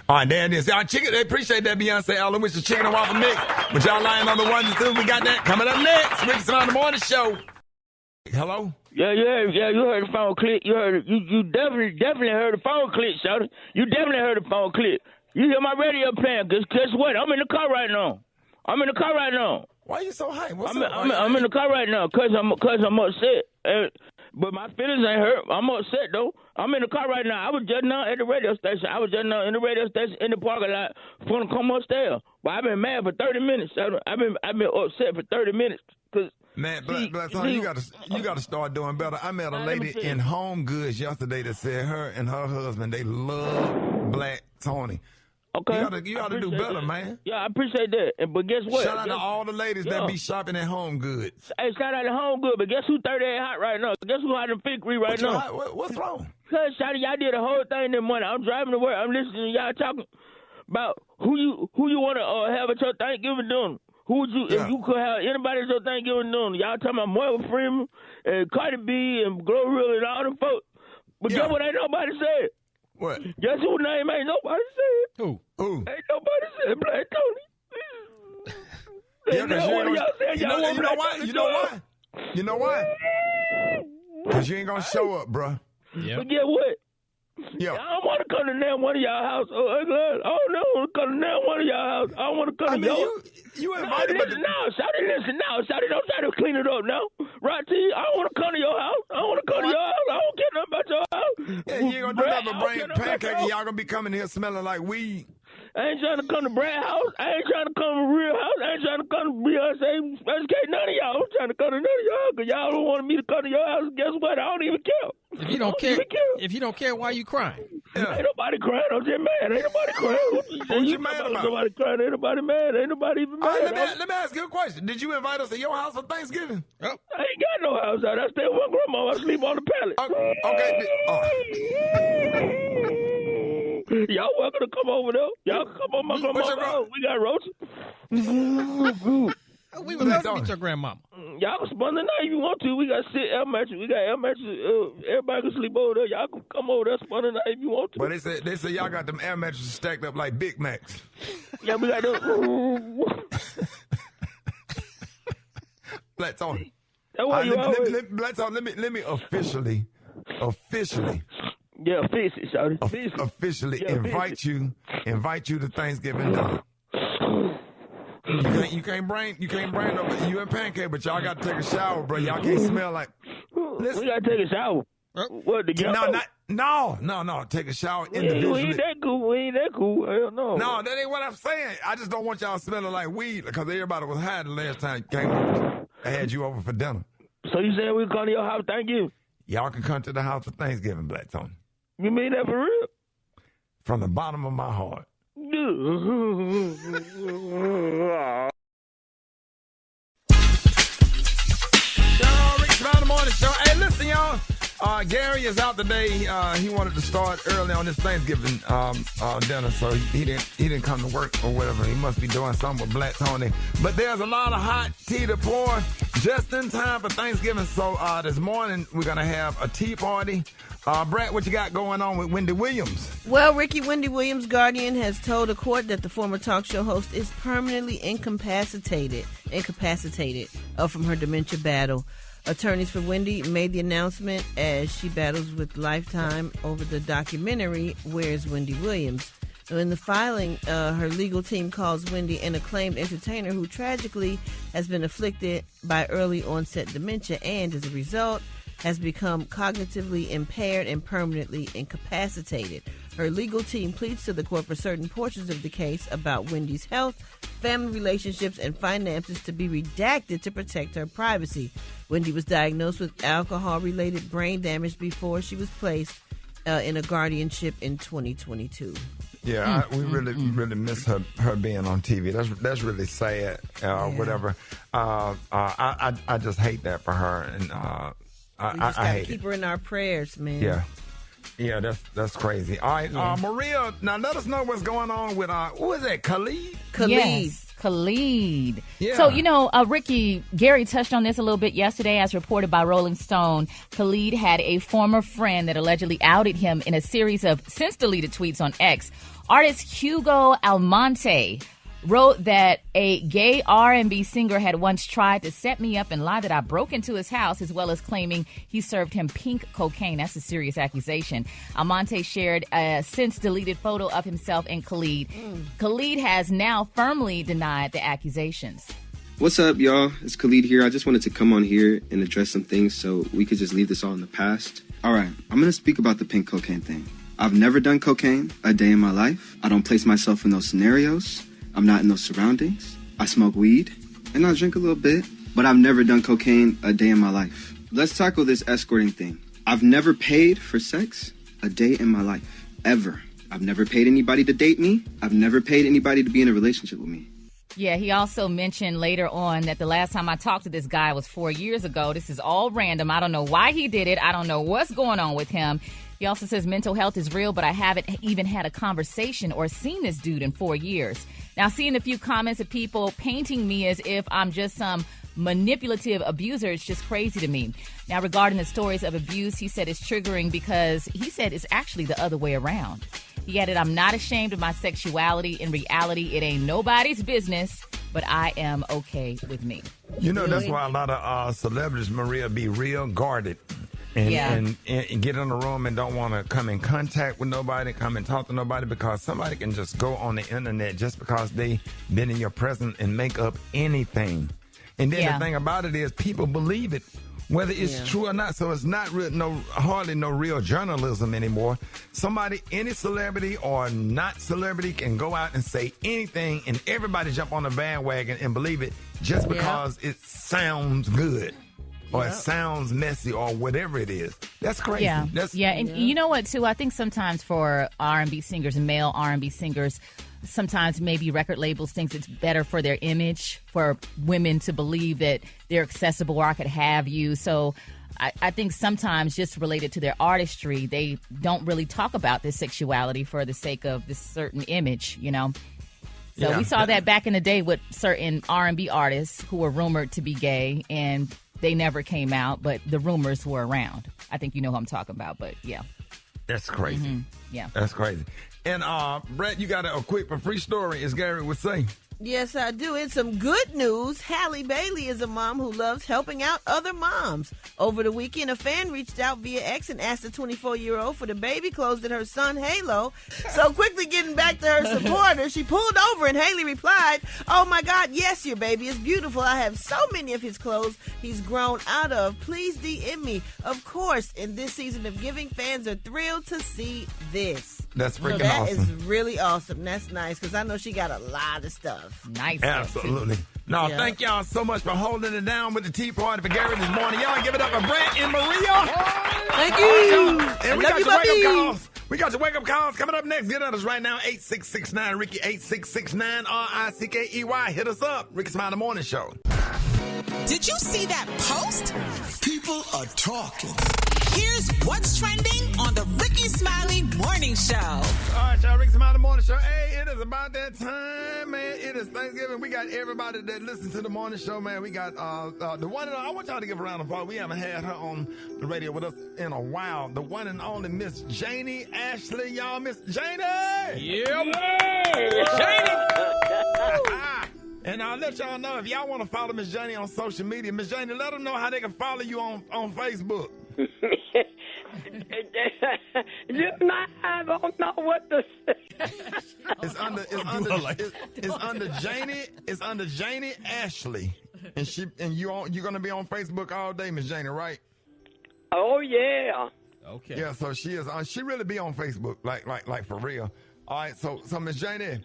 Speaker 2: All right, there it is. Y'all chicken, they appreciate that, Beyonce. All wish the chicken and waffle mix. But y'all lying on the ones and twos. We got that coming up next. Rickey Smiley Morning Show. Hello?
Speaker 18: Yeah, you heard the phone click. You definitely heard the phone click, Shawty. You definitely heard the phone click. You hear my radio playing, guess what? I'm in the car right now.
Speaker 2: Why are you so hype?
Speaker 18: I'm in the car right now because I'm upset. But my feelings ain't hurt. I'm upset, though. I'm in the car right now. I was just now at the radio station. In the parking lot for them to come upstairs. But I've been mad for 30 minutes. I've been upset for 30 minutes.
Speaker 2: Man, Black Tony, you got to start doing better. I met a lady in Home Goods yesterday that said her and her husband, they love Black Tony.
Speaker 18: Okay.
Speaker 2: You got to do better, man.
Speaker 18: Yeah, I appreciate that. But guess what?
Speaker 2: Shout out to all the ladies that be shopping at Home Goods.
Speaker 18: Hey, shout out to Home Goods, but guess who 38 hot right now? Guess who hot in Figgery right now?
Speaker 2: What's wrong?
Speaker 18: Because, Shotty, y'all did a whole thing this morning. I'm driving to work. I'm listening to y'all talking about who you want to have at your Thanksgiving dinner. If you could have anybody at your Thanksgiving dinner, y'all talking about Morgan Freeman and Cardi B and Glorilla and all them folks. But guess what ain't nobody said?
Speaker 2: What?
Speaker 18: Guess whose name ain't nobody said?
Speaker 2: Who?
Speaker 18: Ain't nobody said Black Tony.
Speaker 2: You know why? Because you ain't going to show up, bruh.
Speaker 18: Yep. But get what?
Speaker 2: Yeah.
Speaker 18: I don't want to come to now one of y'all house. I don't want to come to now one of y'all house. I don't want to come to yours.
Speaker 2: You invited me.
Speaker 18: Listen now. Don't try to clean it up now. Right, T? I don't want to come to your house. I don't care nothing about your house.
Speaker 2: Yeah, you ain't going to do nothing but bring pancake and y'all going to be coming here smelling like weed.
Speaker 18: I ain't trying to come to Brat house. I ain't trying to come to Real house. I ain't trying to come to Beyonce. Educate none of y'all. I'm trying to come to none of y'all because y'all don't want me to come to your house. Guess what? I don't even care.
Speaker 6: If you don't care, why you crying?
Speaker 18: Yeah. Ain't nobody crying. I'm just mad. Ain't nobody crying.
Speaker 2: What you mad about?
Speaker 18: Nobody crying. Ain't nobody mad. Ain't nobody even mad.
Speaker 2: All right, let me ask you a question. Did you invite us to your house for Thanksgiving?
Speaker 18: I ain't got no house out. I stay with my grandma. I sleep on the pallet.
Speaker 2: Okay.
Speaker 18: Y'all welcome to come over there. Y'all come on my grandma's house. We got roaches.
Speaker 6: We would love to meet your grandmama.
Speaker 18: Y'all can spend the night if you want to. We got air mattress. We got air mattresses. Everybody can sleep over there. Y'all can come over there, spend the night if you want to.
Speaker 2: But they say y'all got them air mattresses stacked up like Big Macs.
Speaker 18: Yeah, we got them.
Speaker 2: Blats on.
Speaker 18: That's why you always...
Speaker 2: Blats on. Let me officially.
Speaker 18: Yeah, fix it, shawty.
Speaker 2: Officially invite you to Thanksgiving dinner. You can't bring no. You and Pancake, but y'all got to take a shower, bro. Y'all can't smell like. Listen.
Speaker 18: We got to take a shower. What together?
Speaker 2: No. Take a shower individually.
Speaker 18: We ain't that cool. Hell no.
Speaker 2: No, that ain't what I'm saying. I just don't want y'all smelling like weed because everybody was high the last time you came over. I had you over for dinner.
Speaker 18: So you saying we come to your house? Thank you.
Speaker 2: Y'all can come to the house for Thanksgiving, Black Tony.
Speaker 18: You mean that for real?
Speaker 2: From the bottom of my heart. Rickey Smiley Morning Show. Hey, listen, y'all. Gary is out today. He wanted to start early on this Thanksgiving dinner, so he didn't come to work or whatever. He must be doing something with Black Tony. But there's a lot of hot tea to pour just in time for Thanksgiving. So this morning we're gonna have a tea party. Brat, what you got going on with Wendy Williams?
Speaker 7: Well, Wendy Williams' guardian has told a court that the former talk show host is permanently incapacitated from her dementia battle. Attorneys for Wendy made the announcement as she battles with Lifetime over the documentary Where's Wendy Williams? In the filing, her legal team calls Wendy an acclaimed entertainer who tragically has been afflicted by early onset dementia and, as a result, has become cognitively impaired and permanently incapacitated. Her legal team pleads to the court for certain portions of the case about Wendy's health, family relationships, and finances to be redacted to protect her privacy. Wendy was diagnosed with alcohol-related brain damage before she was placed in a guardianship in 2022.
Speaker 2: Yeah, we really miss her being on TV. That's really sad. Whatever. I just hate that for her, and
Speaker 7: we just gotta keep her in our prayers, man.
Speaker 2: Yeah, that's crazy. All right, Maria, now let us know what's going on with who is that? Khalid.
Speaker 5: Yes, Khalid.
Speaker 2: Yeah.
Speaker 5: So, Ricky, Gary touched on this a little bit yesterday as reported by Rolling Stone. Khalid had a former friend that allegedly outed him in a series of since-deleted tweets on X. Artist Hugo Almonte wrote that a gay R&B singer had once tried to set me up and lie that I broke into his house, as well as claiming he served him pink cocaine. That's a serious accusation. Almonte shared a since-deleted photo of himself and Khalid. Khalid has now firmly denied the accusations.
Speaker 19: What's up, y'all? It's Khalid here. I just wanted to come on here and address some things so we could just leave this all in the past. All right, I'm going to speak about the pink cocaine thing. I've never done cocaine a day in my life. I don't place myself in those scenarios. I'm not in those surroundings. I smoke weed, and I drink a little bit, but I've never done cocaine a day in my life. Let's tackle this escorting thing. I've never paid for sex a day in my life, ever. I've never paid anybody to date me. I've never paid anybody to be in a relationship with me.
Speaker 5: Yeah, he also mentioned later on that the last time I talked to this guy was 4 years ago. This is all random. I don't know why he did it. I don't know what's going on with him. He also says mental health is real, but I haven't even had a conversation or seen this dude in 4 years. Now, seeing a few comments of people painting me as if I'm just some manipulative abuser, it's just crazy to me. Now, regarding the stories of abuse, he said it's triggering because he said it's actually the other way around. He added, I'm not ashamed of my sexuality. In reality, it ain't nobody's business, but I am okay with me.
Speaker 2: That's why a lot of celebrities, Maria, be real guarded. And get in the room and don't want to come in contact with nobody, come and talk to nobody, because somebody can just go on the internet just because they been in your presence and make up anything. And then the thing about it is people believe it whether it's
Speaker 7: Yeah.
Speaker 2: true or not. So it's not hardly no real journalism anymore. Somebody, any celebrity or not celebrity, can go out and say anything, and everybody jump on the bandwagon and believe it just because it sounds good. Or it sounds messy, or whatever it is. That's crazy.
Speaker 5: Yeah, and you know what, too? I think sometimes for R&B singers, male R&B singers, sometimes maybe record labels think it's better for their image for women to believe that they're accessible or I could have you. So I think sometimes just related to their artistry, they don't really talk about their sexuality for the sake of this certain image, you know? So we saw that back in the day with certain R&B artists who were rumored to be gay, and they never came out, but the rumors were around. I think you know who I'm talking about, but yeah.
Speaker 2: That's crazy.
Speaker 5: Mm-hmm. Yeah.
Speaker 2: That's crazy. And, Brett, you got a quick but free story, as Gary would say.
Speaker 7: Yes, I do. In some good news, Halle Bailey is a mom who loves helping out other moms. Over the weekend, a fan reached out via X and asked the 24-year-old for the baby clothes that her son, Halo. So quickly getting back to her supporter, she pulled over and Haley replied, "Oh my God, yes, your baby is beautiful. I have so many of his clothes he's grown out of. Please DM me." Of course, in this season of giving, fans are thrilled to see this.
Speaker 2: That's freaking
Speaker 7: That
Speaker 2: awesome.
Speaker 7: is really awesome. That's nice, because I know she got a lot of stuff.
Speaker 5: Nice.
Speaker 2: Absolutely. No, thank y'all so much for holding it down with the Tea Party for Gary this morning. Y'all give it up for Brett and Maria.
Speaker 7: Thank you.
Speaker 2: And we
Speaker 7: I
Speaker 2: got
Speaker 7: love
Speaker 2: your
Speaker 7: you,
Speaker 2: wake-up
Speaker 7: Bobby.
Speaker 2: calls. We got your wake-up calls coming up next. Get at us right now, 8669 Ricky, 8669 RICKEY. Hit us up. Rickey Smiley Morning Show.
Speaker 4: Did you see that post?
Speaker 1: People are talking.
Speaker 4: Here's what's trending on the Rickey Smiley Morning Show.
Speaker 2: All right, y'all, Rickey Smiley Morning Show. Hey, it is about that time, man. It is Thanksgiving. We got everybody that listens to the morning show, man. We got the one and I want y'all to give a round of applause. We haven't had her on the radio with us in a while. The one and only Miss Janie Ashley. Y'all, Miss Janie.
Speaker 6: Yep.
Speaker 2: Janie. And I'll let y'all know, if y'all want to follow Miss Janie on social media, Miss Janie, let them know how they can follow you on Facebook.
Speaker 16: You know, I don't know what to say.
Speaker 2: It's under Janie Ashley, and you're gonna be on Facebook all day, Miss Janie, right?
Speaker 16: Oh yeah.
Speaker 6: Okay.
Speaker 2: Yeah, so she is. She really be on Facebook, like for real. All right, so Miss Janie,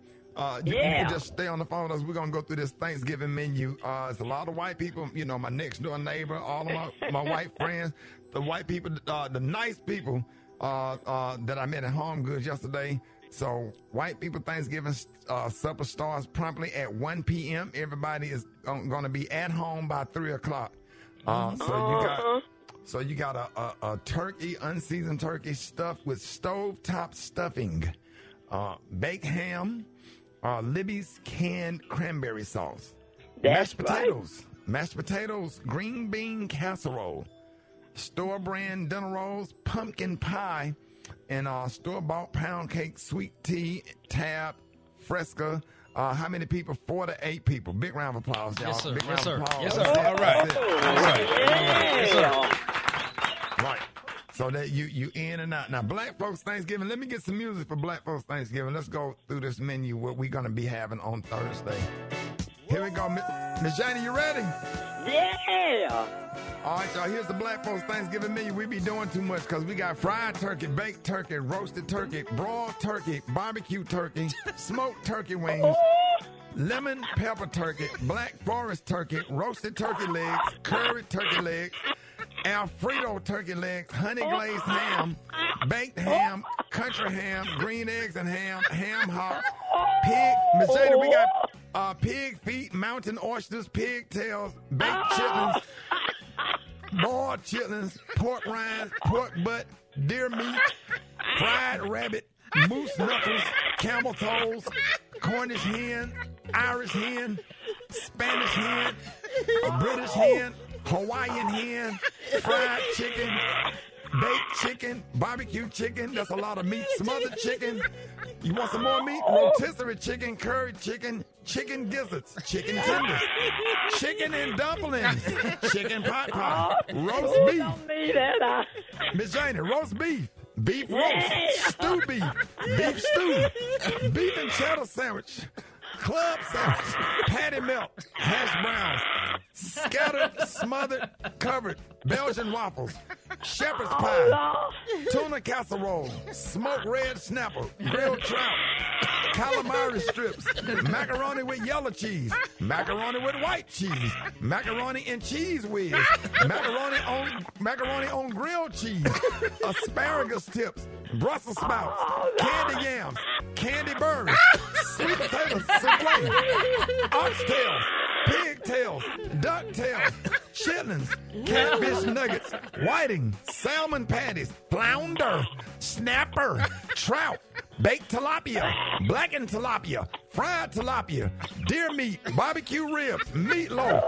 Speaker 2: you can just stay on the phone with us. We're gonna go through this Thanksgiving menu. It's a lot of white people. You know, my next door neighbor, all of my white friends, the white people, the nice people that I met at Home Goods yesterday. So white people Thanksgiving supper starts promptly at 1 p.m. Everybody is going to be at home by 3 o'clock. So you got a turkey, unseasoned turkey stuffed with stovetop stuffing, baked ham, Libby's canned cranberry sauce, mashed potatoes, green bean casserole, store brand dinner rolls, pumpkin pie, and store-bought pound cake, sweet tea, tab, fresca. How many people? 4 to 8 people. Big round of applause, y'all.
Speaker 6: Yes, sir.
Speaker 2: Big round of applause.
Speaker 6: Yes, sir. All right. Yes, sir.
Speaker 2: Right. So that you in and out. Now, Black Folks Thanksgiving. Let me get some music for Black Folks Thanksgiving. Let's go through this menu, what we're going to be having on Thursday. Here we go. Miss Janie, you ready?
Speaker 16: Yeah.
Speaker 2: All right, y'all, here's the Black Folks Thanksgiving menu. We be doing too much because we got fried turkey, baked turkey, roasted turkey, broiled turkey, barbecue turkey, smoked turkey wings, lemon pepper turkey, black forest turkey, roasted turkey legs, curried turkey legs, Alfredo turkey legs, honey glazed ham, baked ham, country ham, green eggs and ham, ham hocks, pig. Miss Jada, we got pig feet, mountain oysters, pigtails, baked chitlins, boiled chitlins, pork rinds, pork butt, deer meat, fried rabbit, moose knuckles, camel toes, Cornish hen, Irish hen, Spanish hen, British hen, Hawaiian hen, fried chicken, baked chicken, barbecue chicken. That's a lot of meat. Smothered chicken. You want some more meat? Rotisserie chicken, curried chicken, chicken gizzards, chicken tenders, chicken and dumplings, chicken pot pie, roast beef. Miss Janie, roast beef, beef roast, stew beef stew, beef and cheddar sandwich, club sandwich, patty melt, hash browns, scattered, smothered, covered, Belgian waffles, shepherd's pie, tuna casserole, smoked red snapper, grilled trout, calamari strips, macaroni with yellow cheese, macaroni with white cheese, macaroni and cheese whiz, macaroni on grilled cheese, asparagus tips, Brussels sprouts, candy yams, candy burrs, sweet potato souffle, oxtails, pigtails, ducktails, chitlins, catfish nuggets, whiting, salmon patties, flounder, snapper, trout, baked tilapia, blackened tilapia, fried tilapia, deer meat, barbecue ribs, meatloaf,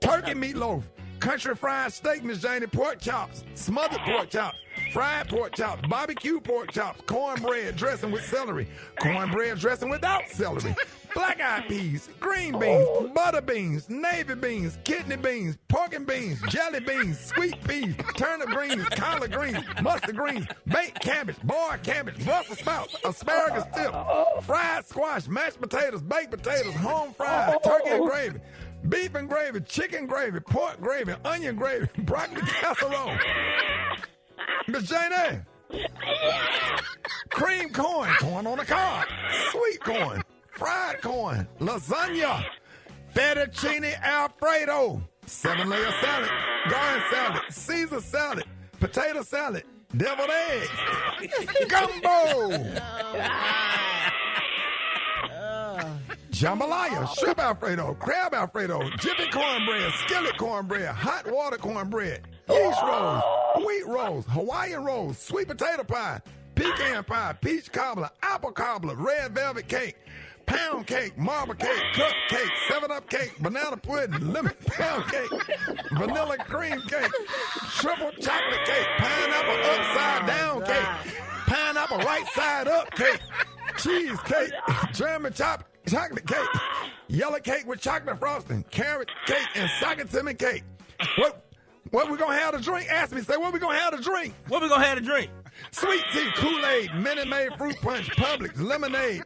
Speaker 2: turkey meatloaf, country fried steak, Miss Janie, pork chops, smothered pork chops, fried pork chops, barbecue pork chops, cornbread dressing with celery, cornbread dressing without celery, black-eyed peas, green beans, butter beans, navy beans, kidney beans, pork and beans, jelly beans, sweet peas, turnip greens, collard greens, mustard greens, baked cabbage, boiled cabbage, Brussels sprouts, asparagus tip, fried squash, mashed potatoes, baked potatoes, home fries, turkey and gravy, beef and gravy, chicken gravy, pork gravy, onion gravy, broccoli casserole. Miss Janie, cream corn, corn on the cob, sweet corn, fried corn, lasagna, fettuccine alfredo, 7-layer salad, garden salad, Caesar salad, potato salad, deviled eggs, gumbo, jambalaya, shrimp alfredo, crab alfredo, jiffy cornbread, skillet cornbread, hot water cornbread, yeast rolls, wheat rolls, Hawaiian rolls, sweet potato pie, pecan pie, peach cobbler, apple cobbler, red velvet cake, pound cake, marble cake, cupcake, 7-Up cake, banana pudding, lemon pound cake, vanilla cream cake, triple chocolate cake, pineapple upside down cake, pineapple right side up cake, cheese cake, German chocolate cake, yellow cake with chocolate frosting, carrot cake, and socket cake. What we gonna have to drink? Ask me, say, what we gonna have to drink?
Speaker 11: What we gonna have to drink?
Speaker 2: Sweet tea, Kool-Aid, Minute Maid fruit punch, Publix, lemonade,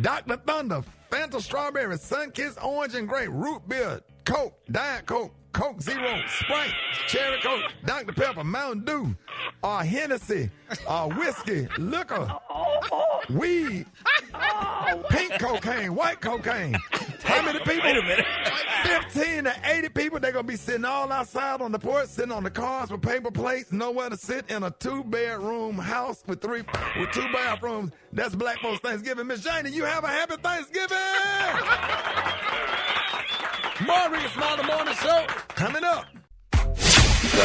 Speaker 2: Dr. Thunder, Fanta strawberry, Sunkist orange and grape, root beer, Coke, Diet Coke, Coke Zero, Sprite, Cherry Coke, Dr. Pepper, Mountain Dew, Hennessy, whiskey, liquor, weed, pink cocaine, white cocaine. How many people?
Speaker 11: Wait a minute.
Speaker 2: 15 to 80 people. They're going to be sitting all outside on the porch, sitting on the cars with paper plates, nowhere to sit in a 2-bedroom house with 2 bathrooms. That's Black folks Thanksgiving. Miss Janie, you have a happy Thanksgiving. More Rickey Smiley Morning Show coming up.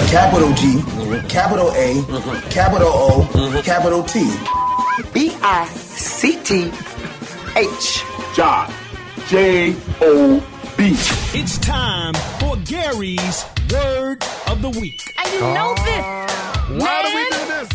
Speaker 20: Capital G, capital A, capital O, capital T. B-I-C-T-H.
Speaker 1: Job. J-O-B.
Speaker 21: It's time for Gary's Word of the Week.
Speaker 5: And you know this,
Speaker 2: Why do we do this?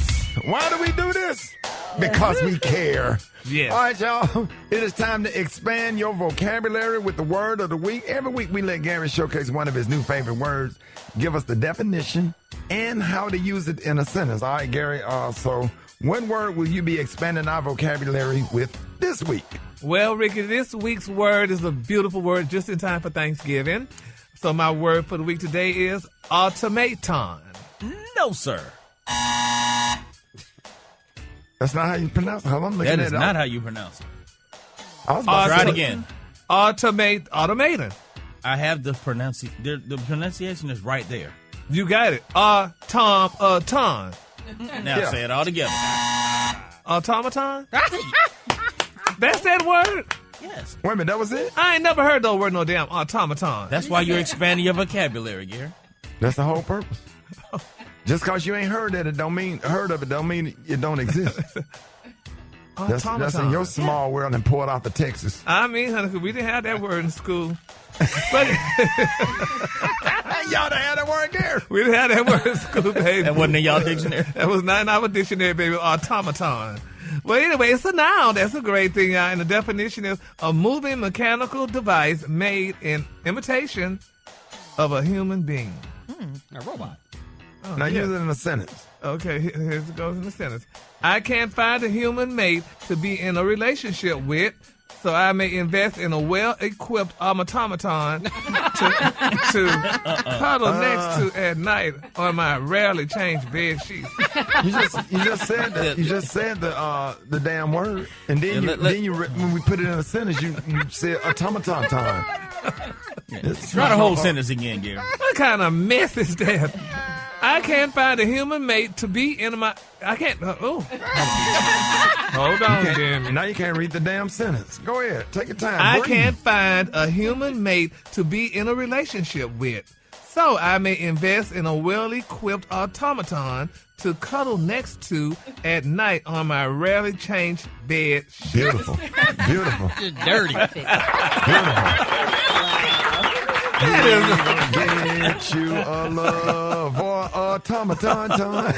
Speaker 2: Why do we do this? Because we care.
Speaker 21: Yes.
Speaker 2: All right, y'all. It is time to expand your vocabulary with the word of the week. Every week we let Gary showcase one of his new favorite words, give us the definition, and how to use it in a sentence. All right, Gary. So what word will you be expanding our vocabulary with this week?
Speaker 21: Well, Ricky, this week's word is a beautiful word just in time for Thanksgiving. So my word for the week today is automaton.
Speaker 11: No, sir.
Speaker 2: That's not how you pronounce it. Hold on,
Speaker 11: that is not how you pronounce it.
Speaker 2: I was about to
Speaker 11: Try it
Speaker 2: say-
Speaker 11: again.
Speaker 21: Automaton.
Speaker 11: I have the pronunciation. The pronunciation is right there.
Speaker 21: You got it. Automaton.
Speaker 11: Now say it all together.
Speaker 21: Automaton? That's that word?
Speaker 11: Yes.
Speaker 2: Wait a minute, that was it?
Speaker 21: I ain't never heard that word, no damn automaton.
Speaker 11: That's why you're expanding your vocabulary, Gary.
Speaker 2: That's the whole purpose. Just because you ain't heard of it don't mean it don't exist. That's in your small world and poured out to Texas.
Speaker 21: I mean, honey, we didn't have that word in school. But
Speaker 2: y'all done had that word there.
Speaker 21: We didn't have that word in school, baby.
Speaker 11: That wasn't in y'all dictionary.
Speaker 21: That was not in our dictionary, baby. Automaton. Well, anyway, it's a noun. That's a great thing. And the definition is a moving mechanical device made in imitation of a human being.
Speaker 6: A robot.
Speaker 21: Oh,
Speaker 2: Now
Speaker 21: yeah.
Speaker 2: use it in a sentence.
Speaker 21: Okay, here it goes in the sentence. I can't find a human mate to be in a relationship with, so I may invest in a well-equipped automaton cuddle next to at night on my rarely changed bed sheets.
Speaker 2: You just said that. You just said the damn word, and then when we put it in a sentence, you said automaton time.
Speaker 11: Try the whole sentence again, Gary.
Speaker 21: What kind of mess is that? I can't find a human mate to be in my. I can't. Hold on, Jimmy.
Speaker 2: Now you can't read the damn sentence. Go ahead, take your time.
Speaker 21: I
Speaker 2: Breathe.
Speaker 21: can't find a human mate to be in a relationship with, so I may invest in a well-equipped automaton to cuddle next to at night on my rarely changed bed.
Speaker 2: Beautiful, beautiful.
Speaker 6: You're dirty.
Speaker 2: Get you a love or automaton time.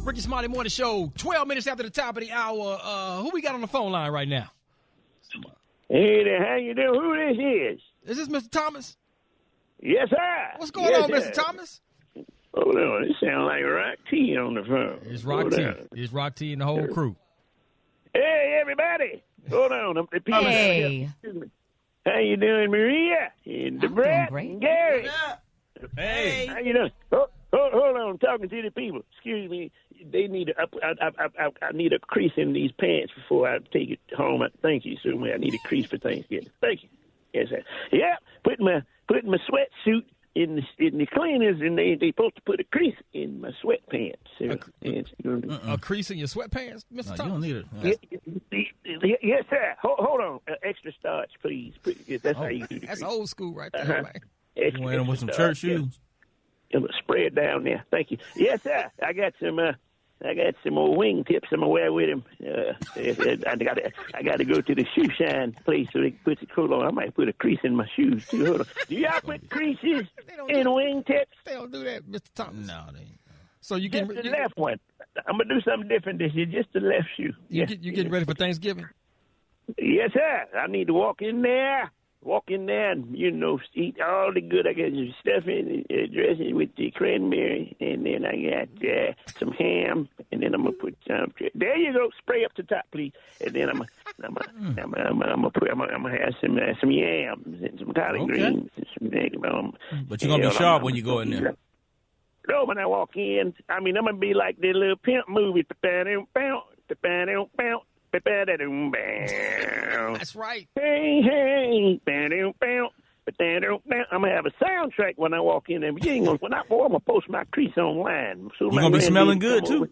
Speaker 6: Rickey Smiley Morning Show, 12 minutes after the top of the hour. Who we got on the phone line right now?
Speaker 9: Hey there, how you doing? Who this is?
Speaker 6: Is this Mr. Thomas?
Speaker 9: Yes, sir.
Speaker 6: What's going on, Mr. Thomas?
Speaker 9: Hold on, it sounds like Rock T on the phone.
Speaker 6: It's Rock T. It's Rock T and the whole crew.
Speaker 9: Hey, everybody. Hold on. The people
Speaker 5: Hey.
Speaker 9: How you doing, Maria? And the Brat and Gary.
Speaker 11: Hey.
Speaker 9: How you doing? Hold on, I'm talking to the people. Excuse me. They need I need a crease in these pants before I take it home. Thank you so much. I need a crease for Thanksgiving. Thank you. Yes, sir. Yeah, put my sweatsuit in the cleaners, and they supposed to put a crease in my sweatpants.
Speaker 6: A crease in your sweatpants, Mr. Thomas?
Speaker 11: You don't need it.
Speaker 9: Yes, sir. Hold on. Extra starch, please. That's how you do the
Speaker 6: That's
Speaker 9: crease.
Speaker 6: old school right there, man.
Speaker 11: You wearing them with some church shoes?
Speaker 9: Spray it down there. Thank you. Yes, sir. I got some more wingtips I'm gonna wear with him. I got to go to the shoe shine place so they can put the coat on. I might put a crease in my shoes too. Hold on. Do y'all put creases in wingtips?
Speaker 6: They don't do that, Mr. Thomas.
Speaker 11: No, they ain't.
Speaker 6: So you
Speaker 9: Just the left one. I'm gonna do something different this year. Just the left shoe.
Speaker 6: You getting ready for Thanksgiving?
Speaker 9: Yes, sir. I need to walk in there and, eat all the good. I got some stuffing, dressing with the cranberry, and then I got some ham, and then I'm going to put some, there you go, spray up the top, please. And then I'm going to have some yams and some collard greens. And some,
Speaker 11: but you're going to be sharp when you go in there.
Speaker 9: No, when I walk in, I'm going to be like the little pimp movie.
Speaker 6: That's right.
Speaker 9: Hey. I'm going to have a soundtrack when I walk in there. I'm going to post my crease online. So
Speaker 11: you're going to be smelling good, too?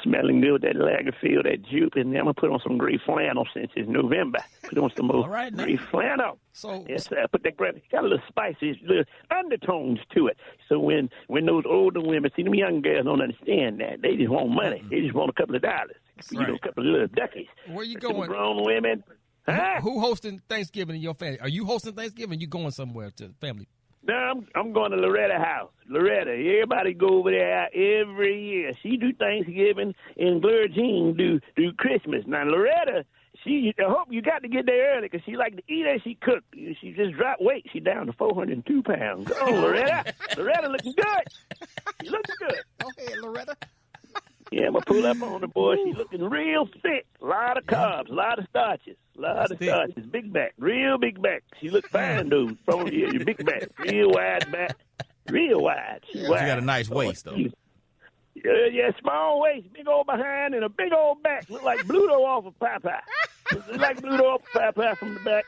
Speaker 9: Smelling good, that Lagerfield, that juke, and then I'm going to put on some gray flannel since it's November. Put on some more gray flannel.
Speaker 6: So,
Speaker 9: yes, sir. Put that got a little spicy, little undertones to it. So when those older women, see, them young girls don't understand that. They just want money. They just want a couple of dollars. A couple of little duckies.
Speaker 6: Where you going?
Speaker 9: Grown women. Huh?
Speaker 6: Who hosting Thanksgiving in your family? Are you hosting Thanksgiving? You going somewhere to the family?
Speaker 9: No, I'm going to Loretta house. Loretta, everybody go over there every year. She do Thanksgiving, and Gloria Jean do Christmas. Now Loretta, I hope you got to get there early because she like to eat as she cook. She just dropped weight. She down to 402 pounds. Go on, Loretta. Loretta looking good. She looking good.
Speaker 6: Go ahead, Loretta.
Speaker 9: Yeah, I'm going to pull up on her, boy. She looking real thick. A lot of carbs, a lot of starches. Big back, real big back. She look fine, dude. Your big back, real wide back, real wide. She
Speaker 11: got a nice waist, though.
Speaker 9: Yeah, small waist, big old behind, and a big old back. Look like Bluto off of Popeye. Look like Bluto off of Popeye from the back.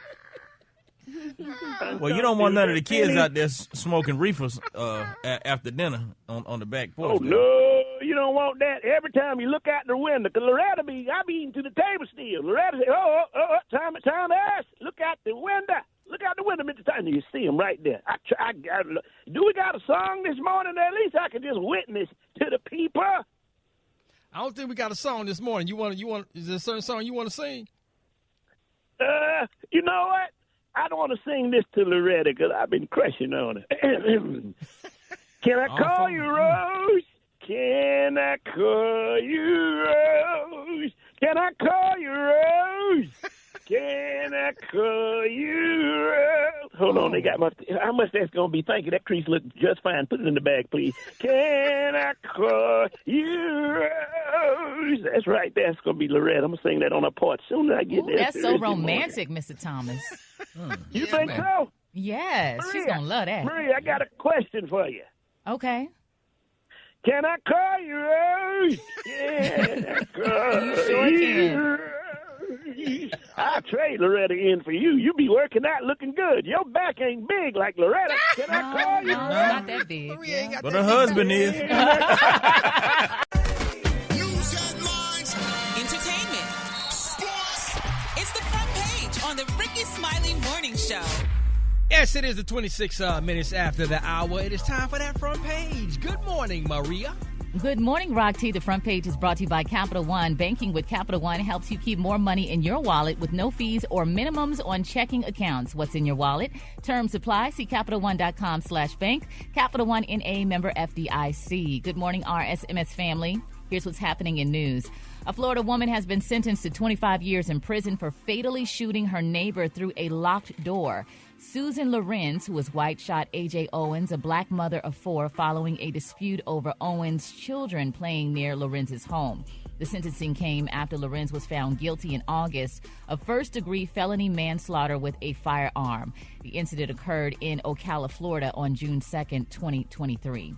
Speaker 11: Well, you don't want none of the kids out there smoking reefers after dinner on the back porch.
Speaker 9: Oh, no, you don't want that. Every time you look out the window, because Loretta I be eating to the table still. Loretta say, time to ask. Look out the window. Look out the window, Mr. Tyson. You see him right there. Do we got a song this morning? At least I can just witness to the people.
Speaker 6: I don't think we got a song this morning. Is there a certain song you want to sing?
Speaker 9: You know what? I don't want to sing this to Loretta because I've been crushing on her. Can I call you Rose? Can I call you Rose? Can I call you Rose? Can I call you Rose? Hold on, they got my. How much that's gonna be? Thank you. That crease looks just fine. Put it in the bag, please. Can I call you? That's right. That's gonna be Loretta. I'm gonna sing that on her part soon as I get there.
Speaker 5: That's so romantic, Mr. Thomas.
Speaker 9: You think so?
Speaker 5: Yes, she's gonna love that.
Speaker 9: Maria, I got a question for you.
Speaker 5: Okay.
Speaker 9: Can I call you Rose? Yeah,
Speaker 5: You sure can.
Speaker 9: I'll trade Loretta in for you. You be working out looking good. Your back ain't big like Loretta. Can I call you Rose?
Speaker 5: Not that big.
Speaker 11: But her husband is.
Speaker 4: Entertainment. Sports. It's the front page on the Rickey Smiley Morning Show.
Speaker 6: Yes, it is the 26 minutes after the hour. It is time for that front page. Good morning, Maria.
Speaker 5: Good morning, Rock T. The front page is brought to you by Capital One. Banking with Capital One helps you keep more money in your wallet with no fees or minimums on checking accounts. What's in your wallet? Terms apply. See CapitalOne.com/bank. Capital One NA, member FDIC. Good morning, RSMS family. Here's what's happening in news. A Florida woman has been sentenced to 25 years in prison for fatally shooting her neighbor through a locked door. Susan Lorenz, who was white, shot A.J. Owens, a black mother of 4, following a dispute over Owens' children playing near Lorenz's home. The sentencing came after Lorenz was found guilty in August of first-degree felony manslaughter with a firearm. The incident occurred in Ocala, Florida on June 2nd, 2023.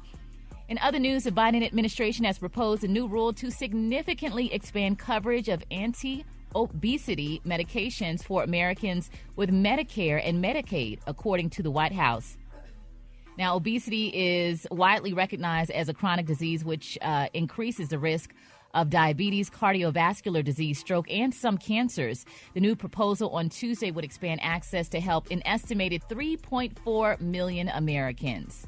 Speaker 5: In other news, the Biden administration has proposed a new rule to significantly expand coverage of anti-obesity medications for Americans with Medicare and Medicaid, according to the White House. Now, obesity is widely recognized as a chronic disease which increases the risk of diabetes, cardiovascular disease, stroke, and some cancers. The new proposal on Tuesday would expand access to help an estimated 3.4 million Americans.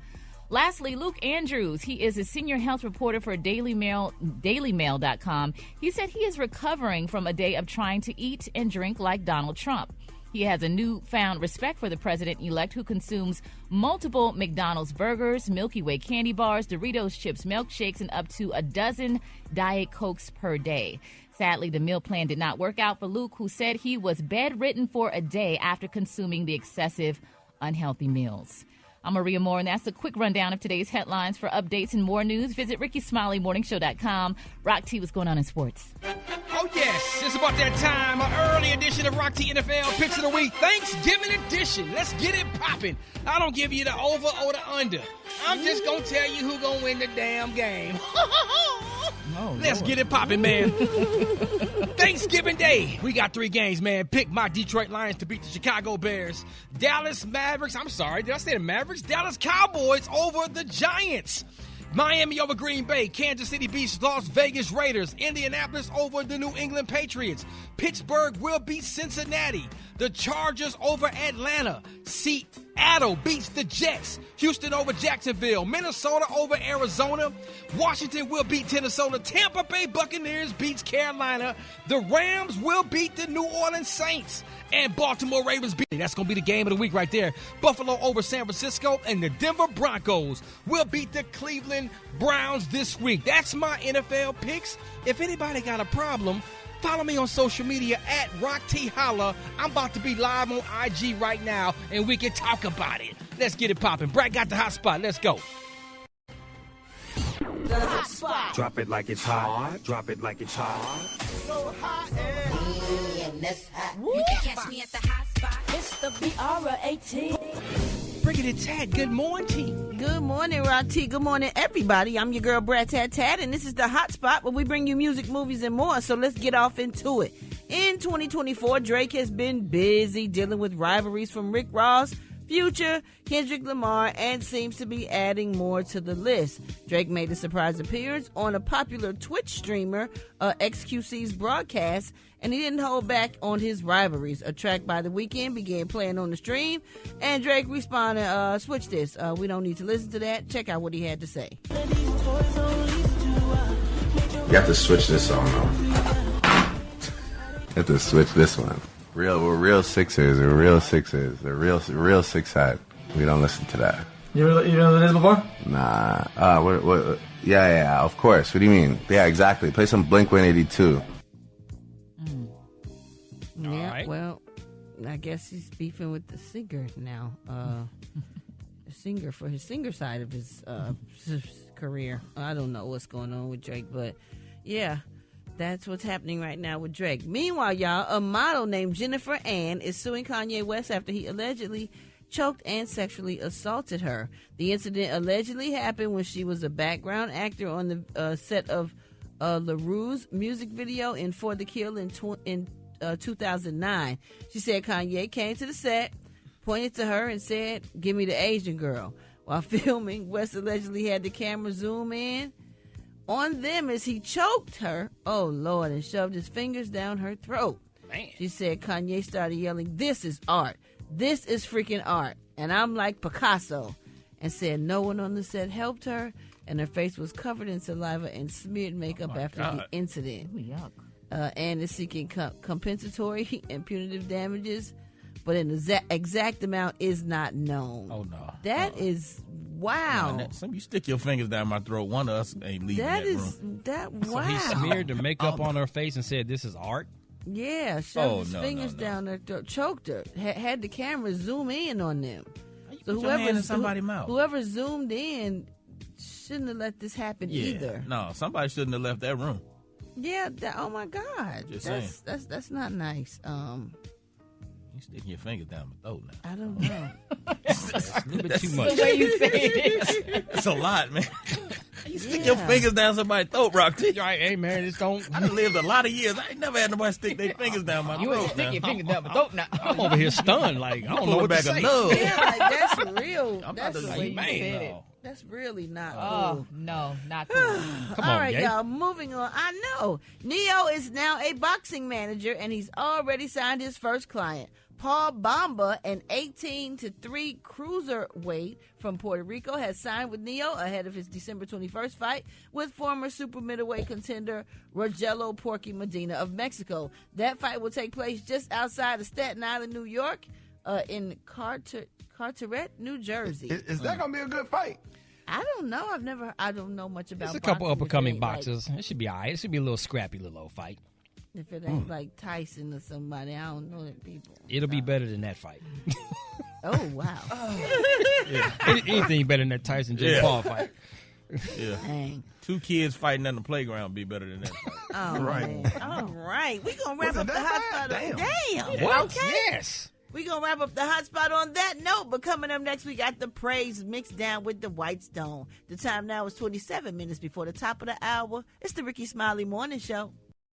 Speaker 5: Lastly, Luke Andrews, he is a senior health reporter for DailyMail.com. He said he is recovering from a day of trying to eat and drink like Donald Trump. He has a newfound respect for the president-elect who consumes multiple McDonald's burgers, Milky Way candy bars, Doritos chips, milkshakes, and up to a dozen Diet Cokes per day. Sadly, the meal plan did not work out for Luke, who said he was bedridden for a day after consuming the excessive unhealthy meals. I'm Maria Moore, and that's a quick rundown of today's headlines. For updates and more news, visit RickeySmileyMorningShow.com. Rock T, what's going on in sports?
Speaker 6: Oh, yes. It's about that time. An early edition of Rock T NFL Picks of the Week. Thanksgiving edition. Let's get it popping. I don't give you the over or the under. I'm just going to tell you who going to win the damn game. Let's get it popping, man. Thanksgiving Day. We got 3 games, man. Pick my Detroit Lions to beat the Chicago Bears. Dallas Mavericks. I'm sorry. Did I say the Mavericks? Dallas Cowboys over the Giants. Miami over Green Bay. Kansas City beats Las Vegas Raiders. Indianapolis over the New England Patriots. Pittsburgh will beat Cincinnati. The Chargers over Atlanta. Seattle beats the Jets. Houston over Jacksonville. Minnesota over Arizona. Washington will beat Tennessee. Tampa Bay Buccaneers beats Carolina. The Rams will beat the New Orleans Saints. And Baltimore Ravens beat. That's going to be the game of the week right there. Buffalo over San Francisco. And the Denver Broncos will beat the Cleveland Browns this week. That's my NFL picks. If anybody got a problem, follow me on social media at Rock T Holla. I'm about to be live on IG right now, and we can talk about it. Let's get it popping. Brat got the hot spot. Let's go.
Speaker 1: The hot spot. Drop it like it's hot. Drop it like it's hot. So hot and
Speaker 8: that's hot. You can catch me at the hot spot. It's the BR18.
Speaker 6: Bring it, Tad. Good morning.
Speaker 7: Good morning, Rock T. Good morning, everybody. I'm your girl, Brat Tad, and this is the hot spot where we bring you music, movies, and more. So let's get off into it. In 2024, Drake has been busy dealing with rivalries from Rick Ross, Future, Kendrick Lamar, and seems to be adding more to the list. Drake made a surprise appearance on a popular Twitch streamer, XQC's broadcast, and he didn't hold back on his rivalries. A track by The Weeknd began playing on the stream, and Drake responded, switch this. We don't need to listen to that. Check out what he had to say.
Speaker 13: You have to switch this song on. You have to switch this one. We're real Sixers. We're real Sixers. They're real six side. We don't listen to that.
Speaker 22: You know this before?
Speaker 13: Nah. What? Yeah. Of course. What do you mean? Yeah, exactly. Play some Blink-182.
Speaker 7: Yeah.
Speaker 6: right.
Speaker 7: Well, I guess he's beefing with the singer now. The singer for his singer side of his career. I don't know what's going on with Drake, but yeah, that's what's happening right now with Drake. Meanwhile, y'all, a model named Jennifer Ann is suing Kanye West after he allegedly choked and sexually assaulted her. The incident allegedly happened when she was a background actor on the set of LaRue's music video in For the Kill in 2009. She said Kanye came to the set, pointed to her, and said, "Give me the Asian girl." While filming, West allegedly had the camera zoom in on them as he choked her, oh Lord, and shoved his fingers down her throat. Man. She said Kanye started yelling, "This is art. This is freaking art. And I'm like Picasso." And said no one on the set helped her, and her face was covered in saliva and smeared makeup after the incident. Ooh, yuck. Ann is seeking compensatory and punitive damages, but an exact amount is not known.
Speaker 11: Oh, no.
Speaker 7: That is, wow.
Speaker 11: No, you stick your fingers down my throat, one of us ain't leaving that room.
Speaker 7: Wow.
Speaker 6: So he smeared the makeup on her face and said, "This is art"?
Speaker 7: Yeah, shoved his fingers down her throat, choked her, had the camera zoom in on them. So
Speaker 11: put your hand in somebody's mouth?
Speaker 7: Whoever zoomed in shouldn't have let this happen either.
Speaker 11: No, somebody shouldn't have left that room.
Speaker 7: Yeah, oh my God.
Speaker 11: Just saying.
Speaker 7: That's not nice.
Speaker 11: You sticking your fingers down my throat now.
Speaker 7: I don't know.
Speaker 6: That's a little bit too much.
Speaker 5: The way you say it.
Speaker 11: That's a lot, man. You stick your fingers down somebody's throat, Rock T.
Speaker 6: Right, hey man, just don't.
Speaker 11: I done lived a lot of years. I ain't never had nobody stick their fingers down my throat.
Speaker 5: You ain't stick your fingers down my throat now.
Speaker 6: I'm over here stunned, like I don't know what
Speaker 11: back
Speaker 6: to say.
Speaker 11: a nub.
Speaker 7: Yeah, like that's real.
Speaker 11: I'm
Speaker 7: That's
Speaker 11: about to
Speaker 7: the
Speaker 11: say,
Speaker 7: way you
Speaker 11: man,
Speaker 7: said it.
Speaker 11: no.
Speaker 7: That's really not
Speaker 5: Oh,
Speaker 7: cool.
Speaker 5: no, not cool.
Speaker 6: Come
Speaker 7: All
Speaker 6: on,
Speaker 7: right,
Speaker 6: Ye.
Speaker 7: y'all, moving on. I know. Neo is now a boxing manager, and he's already signed his first client. Paul Bamba, an 18-3 cruiserweight from Puerto Rico, has signed with Neo ahead of his December 21st fight with former super middleweight contender Rogelio Porky Medina of Mexico. That fight will take place just outside of Staten Island, New York, in Carteret, New Jersey.
Speaker 2: Is that going to be a good fight?
Speaker 7: I don't know. I don't know much about
Speaker 6: There's a couple
Speaker 7: boxing.
Speaker 6: up-and-coming
Speaker 7: If it ain't
Speaker 6: boxers. It should be all right. It should be a little scrappy little old fight.
Speaker 7: If it ain't like Tyson or somebody, I don't know that people.
Speaker 6: It'll be better than that fight.
Speaker 7: Oh, wow.
Speaker 6: Yeah. Anything better than that Tyson Jake Paul fight.
Speaker 11: Yeah.
Speaker 7: Dang.
Speaker 11: Two kids fighting on the playground would be better than that fight.
Speaker 7: Oh, man. All right. We're going to wrap up the hot spot. Damn.
Speaker 6: What?
Speaker 7: Okay.
Speaker 6: Yes.
Speaker 7: We're going to wrap up the hot spot on that note. But coming up next, we got the praise mixed down with the White Stone. The time now is 27 minutes before the top of the hour. It's the Rickey Smiley Morning Show.